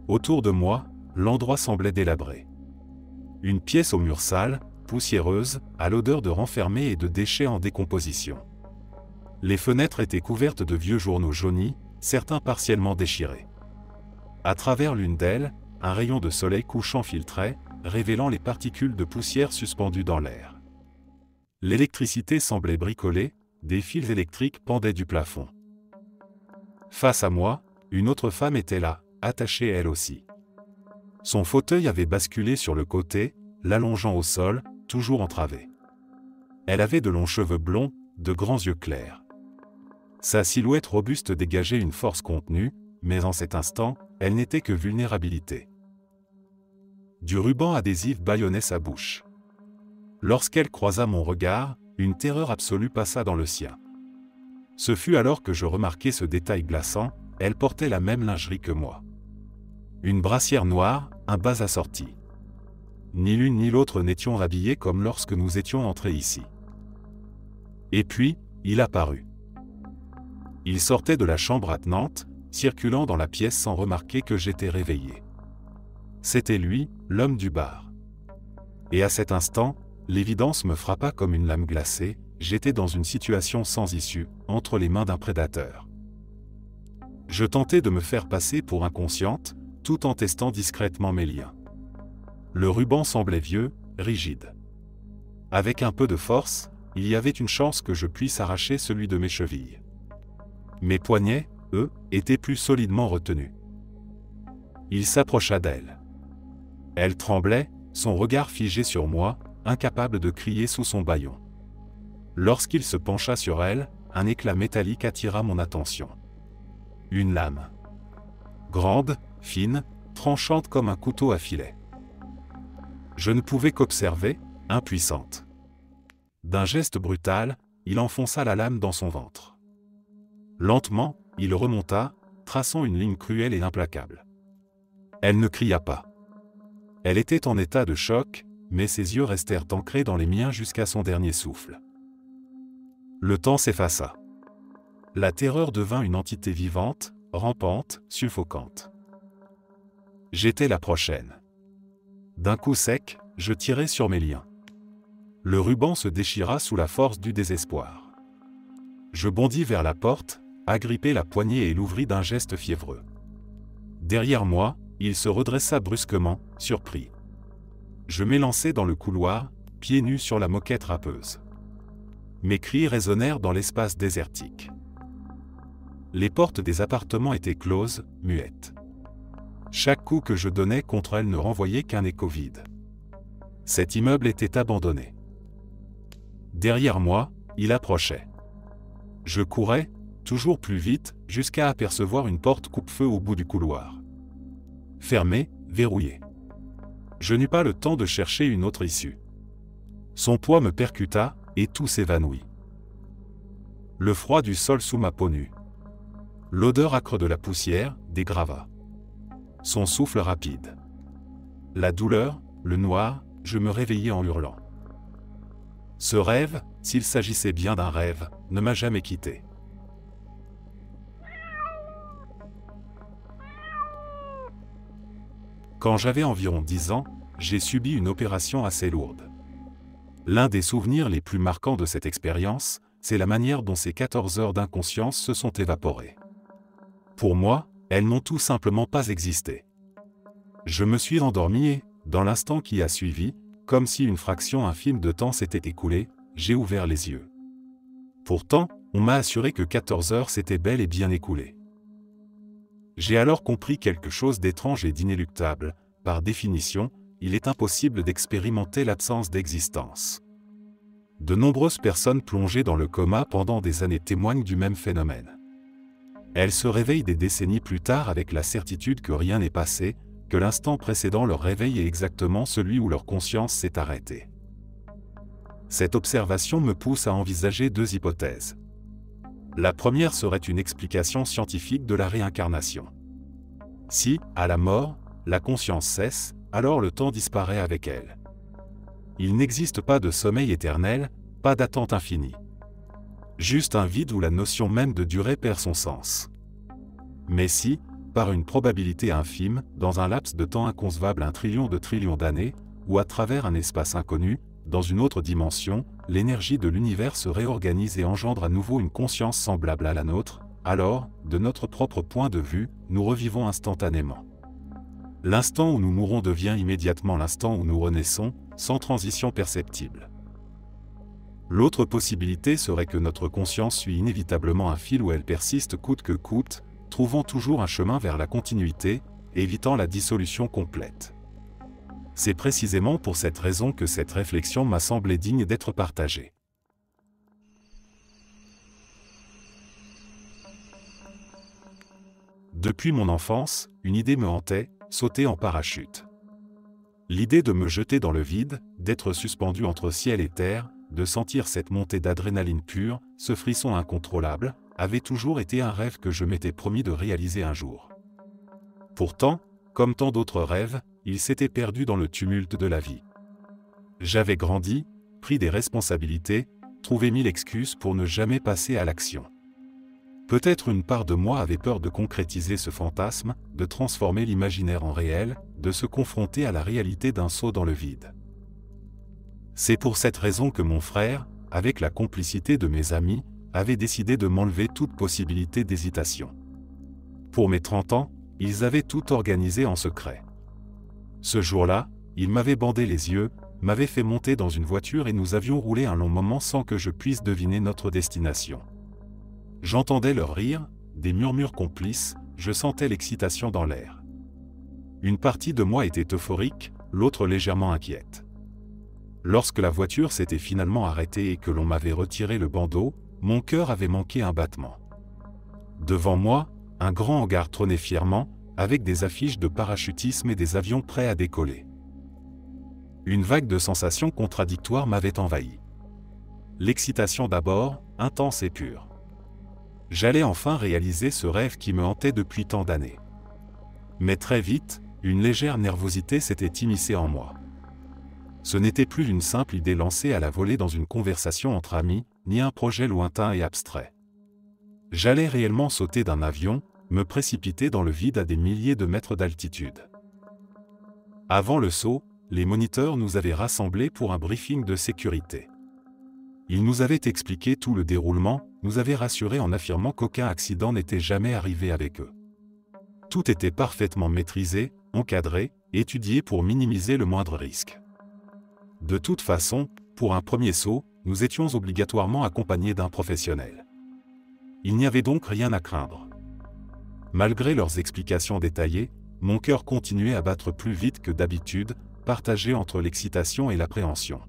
Autour de moi, l'endroit semblait délabré. Une pièce aux murs sales, poussiéreuse, à l'odeur de renfermé et de déchets en décomposition. Les fenêtres étaient couvertes de vieux journaux jaunis, certains partiellement déchirés. À travers l'une d'elles, un rayon de soleil couchant filtrait, révélant les particules de poussière suspendues dans l'air. L'électricité semblait bricoler, des fils électriques pendaient du plafond. Face à moi, une autre femme était là, attachée elle aussi. Son fauteuil avait basculé sur le côté, l'allongeant au sol, toujours entravé. Elle avait de longs cheveux blonds, de grands yeux clairs. Sa silhouette robuste dégageait une force contenue, mais en cet instant, elle n'était que vulnérabilité. Du ruban adhésif bâillonnait sa bouche. Lorsqu'elle croisa mon regard, une terreur absolue passa dans le sien. Ce fut alors que je remarquai ce détail glaçant, elle portait la même lingerie que moi. Une brassière noire, un bas assorti. Ni l'une ni l'autre n'étions habillés comme lorsque nous étions entrés ici. Et puis, il apparut. Il sortait de la chambre attenante, circulant dans la pièce sans remarquer que j'étais réveillé. C'était lui, l'homme du bar. Et à cet instant, l'évidence me frappa comme une lame glacée, j'étais dans une situation sans issue, entre les mains d'un prédateur. Je tentais de me faire passer pour inconsciente, tout en testant discrètement mes liens. Le ruban semblait vieux, rigide. Avec un peu de force, il y avait une chance que je puisse arracher celui de mes chevilles. Mes poignets, eux, étaient plus solidement retenus. Il s'approcha d'elle. Elle tremblait, son regard figé sur moi, incapable de crier sous son bâillon. Lorsqu'il se pencha sur elle, un éclat métallique attira mon attention. Une lame. Grande, fine, tranchante comme un couteau à filet. Je ne pouvais qu'observer, impuissante. D'un geste brutal, il enfonça la lame dans son ventre. Lentement, il remonta, traçant une ligne cruelle et implacable. Elle ne cria pas. Elle était en état de choc, mais ses yeux restèrent ancrés dans les miens jusqu'à son dernier souffle. Le temps s'effaça. La terreur devint une entité vivante, rampante, suffocante. J'étais la prochaine. D'un coup sec, je tirai sur mes liens. Le ruban se déchira sous la force du désespoir. Je bondis vers la porte, agrippai la poignée et l'ouvris d'un geste fiévreux. Derrière moi, il se redressa brusquement, surpris. Je m'élançai dans le couloir, pieds nus sur la moquette râpeuse. Mes cris résonnèrent dans l'espace désertique. Les portes des appartements étaient closes, muettes. Chaque coup que je donnais contre elles ne renvoyait qu'un écho vide. Cet immeuble était abandonné. Derrière moi, il approchait. Je courais, toujours plus vite, jusqu'à apercevoir une porte coupe-feu au bout du couloir. Fermée, verrouillée. Je n'eus pas le temps de chercher une autre issue. Son poids me percuta, et tout s'évanouit. Le froid du sol sous ma peau nue. L'odeur âcre de la poussière, des gravats. Son souffle rapide. La douleur, le noir, je me réveillai en hurlant. Ce rêve, s'il s'agissait bien d'un rêve, ne m'a jamais quitté. Quand j'avais environ 10 ans, j'ai subi une opération assez lourde. L'un des souvenirs les plus marquants de cette expérience, c'est la manière dont ces 14 heures d'inconscience se sont évaporées. Pour moi, elles n'ont tout simplement pas existé. Je me suis endormi et, dans l'instant qui a suivi, comme si une fraction infime de temps s'était écoulée, j'ai ouvert les yeux. Pourtant, on m'a assuré que 14 heures s'étaient bel et bien écoulées. J'ai alors compris quelque chose d'étrange et d'inéluctable. Par définition, il est impossible d'expérimenter l'absence d'existence. De nombreuses personnes plongées dans le coma pendant des années témoignent du même phénomène. Elles se réveillent des décennies plus tard avec la certitude que rien n'est passé, que l'instant précédant leur réveil est exactement celui où leur conscience s'est arrêtée. Cette observation me pousse à envisager deux hypothèses. La première serait une explication scientifique de la réincarnation. Si, à la mort, la conscience cesse, alors le temps disparaît avec elle. Il n'existe pas de sommeil éternel, pas d'attente infinie. Juste un vide où la notion même de durée perd son sens. Mais si, par une probabilité infime, dans un laps de temps inconcevable 1 trillion de trillions d'années, ou à travers un espace inconnu, dans une autre dimension, l'énergie de l'univers se réorganise et engendre à nouveau une conscience semblable à la nôtre, alors, de notre propre point de vue, nous revivons instantanément. L'instant où nous mourons devient immédiatement l'instant où nous renaissons, sans transition perceptible. L'autre possibilité serait que notre conscience suit inévitablement un fil où elle persiste coûte que coûte, trouvant toujours un chemin vers la continuité, évitant la dissolution complète. C'est précisément pour cette raison que cette réflexion m'a semblé digne d'être partagée. Depuis mon enfance, une idée me hantait, sauter en parachute. L'idée de me jeter dans le vide, d'être suspendu entre ciel et terre, de sentir cette montée d'adrénaline pure, ce frisson incontrôlable, avait toujours été un rêve que je m'étais promis de réaliser un jour. Pourtant, comme tant d'autres rêves, il s'était perdu dans le tumulte de la vie. J'avais grandi, pris des responsabilités, trouvé 1000 excuses pour ne jamais passer à l'action. Peut-être une part de moi avait peur de concrétiser ce fantasme, de transformer l'imaginaire en réel, de se confronter à la réalité d'un saut dans le vide. C'est pour cette raison que mon frère, avec la complicité de mes amis, avait décidé de m'enlever toute possibilité d'hésitation. Pour mes 30 ans, ils avaient tout organisé en secret. Ce jour-là, ils m'avaient bandé les yeux, m'avaient fait monter dans une voiture et nous avions roulé un long moment sans que je puisse deviner notre destination. J'entendais leurs rires, des murmures complices, je sentais l'excitation dans l'air. Une partie de moi était euphorique, l'autre légèrement inquiète. Lorsque la voiture s'était finalement arrêtée et que l'on m'avait retiré le bandeau, mon cœur avait manqué un battement. Devant moi, un grand hangar trônait fièrement, avec des affiches de parachutisme et des avions prêts à décoller. Une vague de sensations contradictoires m'avait envahi. L'excitation d'abord, intense et pure. J'allais enfin réaliser ce rêve qui me hantait depuis tant d'années. Mais très vite, une légère nervosité s'était immiscée en moi. Ce n'était plus une simple idée lancée à la volée dans une conversation entre amis, ni un projet lointain et abstrait. J'allais réellement sauter d'un avion, me précipiter dans le vide à des milliers de mètres d'altitude. Avant le saut, les moniteurs nous avaient rassemblés pour un briefing de sécurité. Ils nous avaient expliqué tout le déroulement, nous avaient rassurés en affirmant qu'aucun accident n'était jamais arrivé avec eux. Tout était parfaitement maîtrisé, encadré, étudié pour minimiser le moindre risque. De toute façon, pour un premier saut, nous étions obligatoirement accompagnés d'un professionnel. Il n'y avait donc rien à craindre. Malgré leurs explications détaillées, mon cœur continuait à battre plus vite que d'habitude, partagé entre l'excitation et l'appréhension.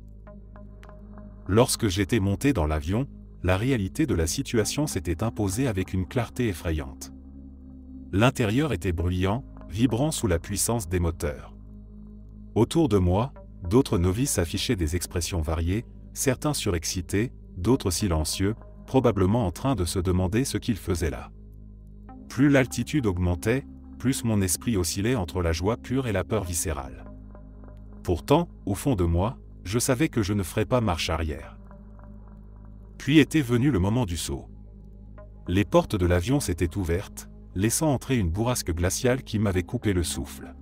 Lorsque j'étais monté dans l'avion, la réalité de la situation s'était imposée avec une clarté effrayante. L'intérieur était bruyant, vibrant sous la puissance des moteurs. Autour de moi, d'autres novices affichaient des expressions variées, certains surexcités, d'autres silencieux, probablement en train de se demander ce qu'ils faisaient là. Plus l'altitude augmentait, plus mon esprit oscillait entre la joie pure et la peur viscérale. Pourtant, au fond de moi, je savais que je ne ferais pas marche arrière. Puis était venu le moment du saut. Les portes de l'avion s'étaient ouvertes, laissant entrer une bourrasque glaciale qui m'avait coupé le souffle.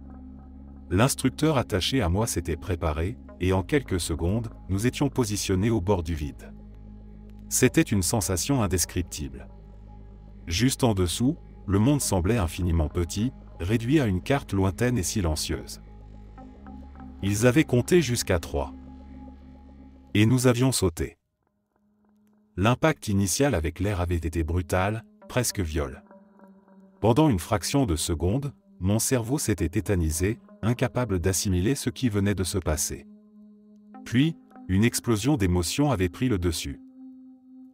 L'instructeur attaché à moi s'était préparé, et en quelques secondes, nous étions positionnés au bord du vide. C'était une sensation indescriptible. Juste en dessous, le monde semblait infiniment petit, réduit à une carte lointaine et silencieuse. Ils avaient compté jusqu'à 3. Et nous avions sauté. L'impact initial avec l'air avait été brutal, presque viol. Pendant une fraction de seconde, mon cerveau s'était tétanisé, incapable d'assimiler ce qui venait de se passer. Puis, une explosion d'émotions avait pris le dessus.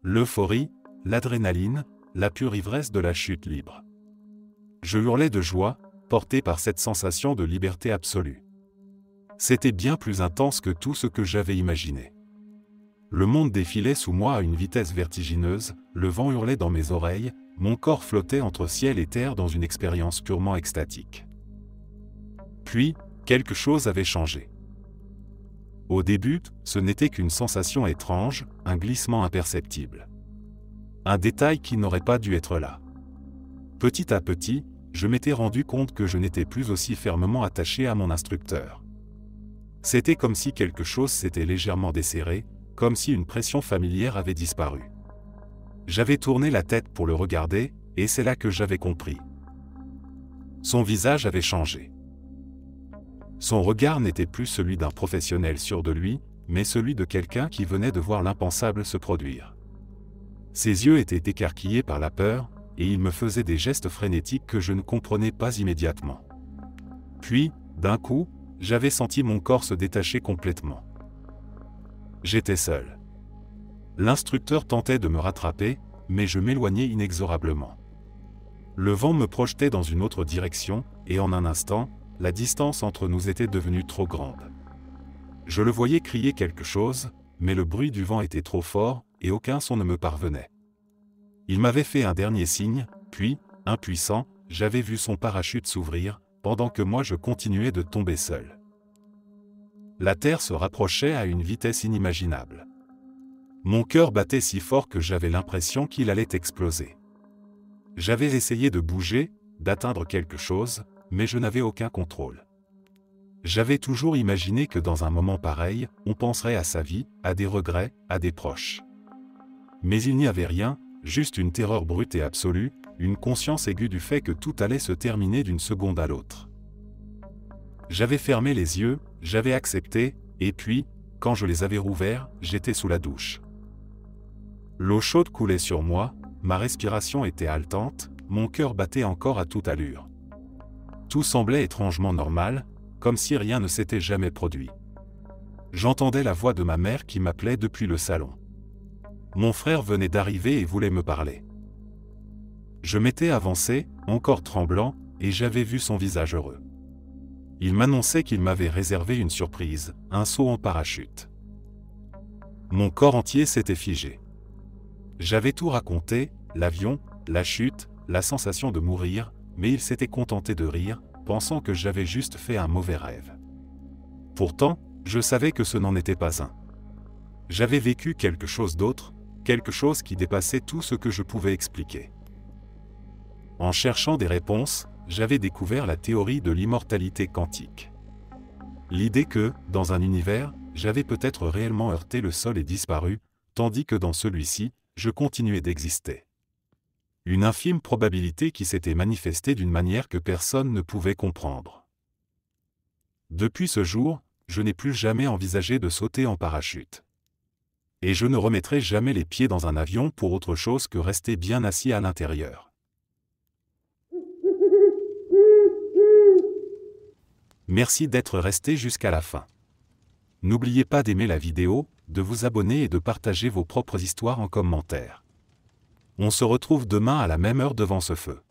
L'euphorie, l'adrénaline, la pure ivresse de la chute libre. Je hurlais de joie, porté par cette sensation de liberté absolue. C'était bien plus intense que tout ce que j'avais imaginé. Le monde défilait sous moi à une vitesse vertigineuse, le vent hurlait dans mes oreilles, mon corps flottait entre ciel et terre dans une expérience purement extatique. Puis, quelque chose avait changé. Au début, ce n'était qu'une sensation étrange, un glissement imperceptible. Un détail qui n'aurait pas dû être là. Petit à petit, je m'étais rendu compte que je n'étais plus aussi fermement attaché à mon instructeur. C'était comme si quelque chose s'était légèrement desserré, comme si une pression familière avait disparu. J'avais tourné la tête pour le regarder, et c'est là que j'avais compris. Son visage avait changé. Son regard n'était plus celui d'un professionnel sûr de lui, mais celui de quelqu'un qui venait de voir l'impensable se produire. Ses yeux étaient écarquillés par la peur, et il me faisait des gestes frénétiques que je ne comprenais pas immédiatement. Puis, d'un coup, j'avais senti mon corps se détacher complètement. J'étais seul. L'instructeur tentait de me rattraper, mais je m'éloignais inexorablement. Le vent me projetait dans une autre direction, et en un instant, la distance entre nous était devenue trop grande. Je le voyais crier quelque chose, mais le bruit du vent était trop fort, et aucun son ne me parvenait. Il m'avait fait un dernier signe, puis, impuissant, j'avais vu son parachute s'ouvrir, pendant que moi je continuais de tomber seul. La terre se rapprochait à une vitesse inimaginable. Mon cœur battait si fort que j'avais l'impression qu'il allait exploser. J'avais essayé de bouger, d'atteindre quelque chose, mais je n'avais aucun contrôle. J'avais toujours imaginé que dans un moment pareil, on penserait à sa vie, à des regrets, à des proches. Mais il n'y avait rien, juste une terreur brute et absolue, une conscience aiguë du fait que tout allait se terminer d'une seconde à l'autre. J'avais fermé les yeux, j'avais accepté, et puis, quand je les avais rouverts, j'étais sous la douche. L'eau chaude coulait sur moi, ma respiration était haletante, mon cœur battait encore à toute allure. Tout semblait étrangement normal, comme si rien ne s'était jamais produit. J'entendais la voix de ma mère qui m'appelait depuis le salon. Mon frère venait d'arriver et voulait me parler. Je m'étais avancé, encore tremblant, et j'avais vu son visage heureux. Il m'annonçait qu'il m'avait réservé une surprise, un saut en parachute. Mon corps entier s'était figé. J'avais tout raconté, l'avion, la chute, la sensation de mourir, mais il s'était contenté de rire, pensant que j'avais juste fait un mauvais rêve. Pourtant, je savais que ce n'en était pas un. J'avais vécu quelque chose d'autre, quelque chose qui dépassait tout ce que je pouvais expliquer. En cherchant des réponses, j'avais découvert la théorie de l'immortalité quantique. L'idée que, dans un univers, j'avais peut-être réellement heurté le sol et disparu, tandis que dans celui-ci, je continuais d'exister. Une infime probabilité qui s'était manifestée d'une manière que personne ne pouvait comprendre. Depuis ce jour, je n'ai plus jamais envisagé de sauter en parachute. Et je ne remettrai jamais les pieds dans un avion pour autre chose que rester bien assis à l'intérieur. Merci d'être resté jusqu'à la fin. N'oubliez pas d'aimer la vidéo, de vous abonner et de partager vos propres histoires en commentaire. On se retrouve demain à la même heure devant ce feu.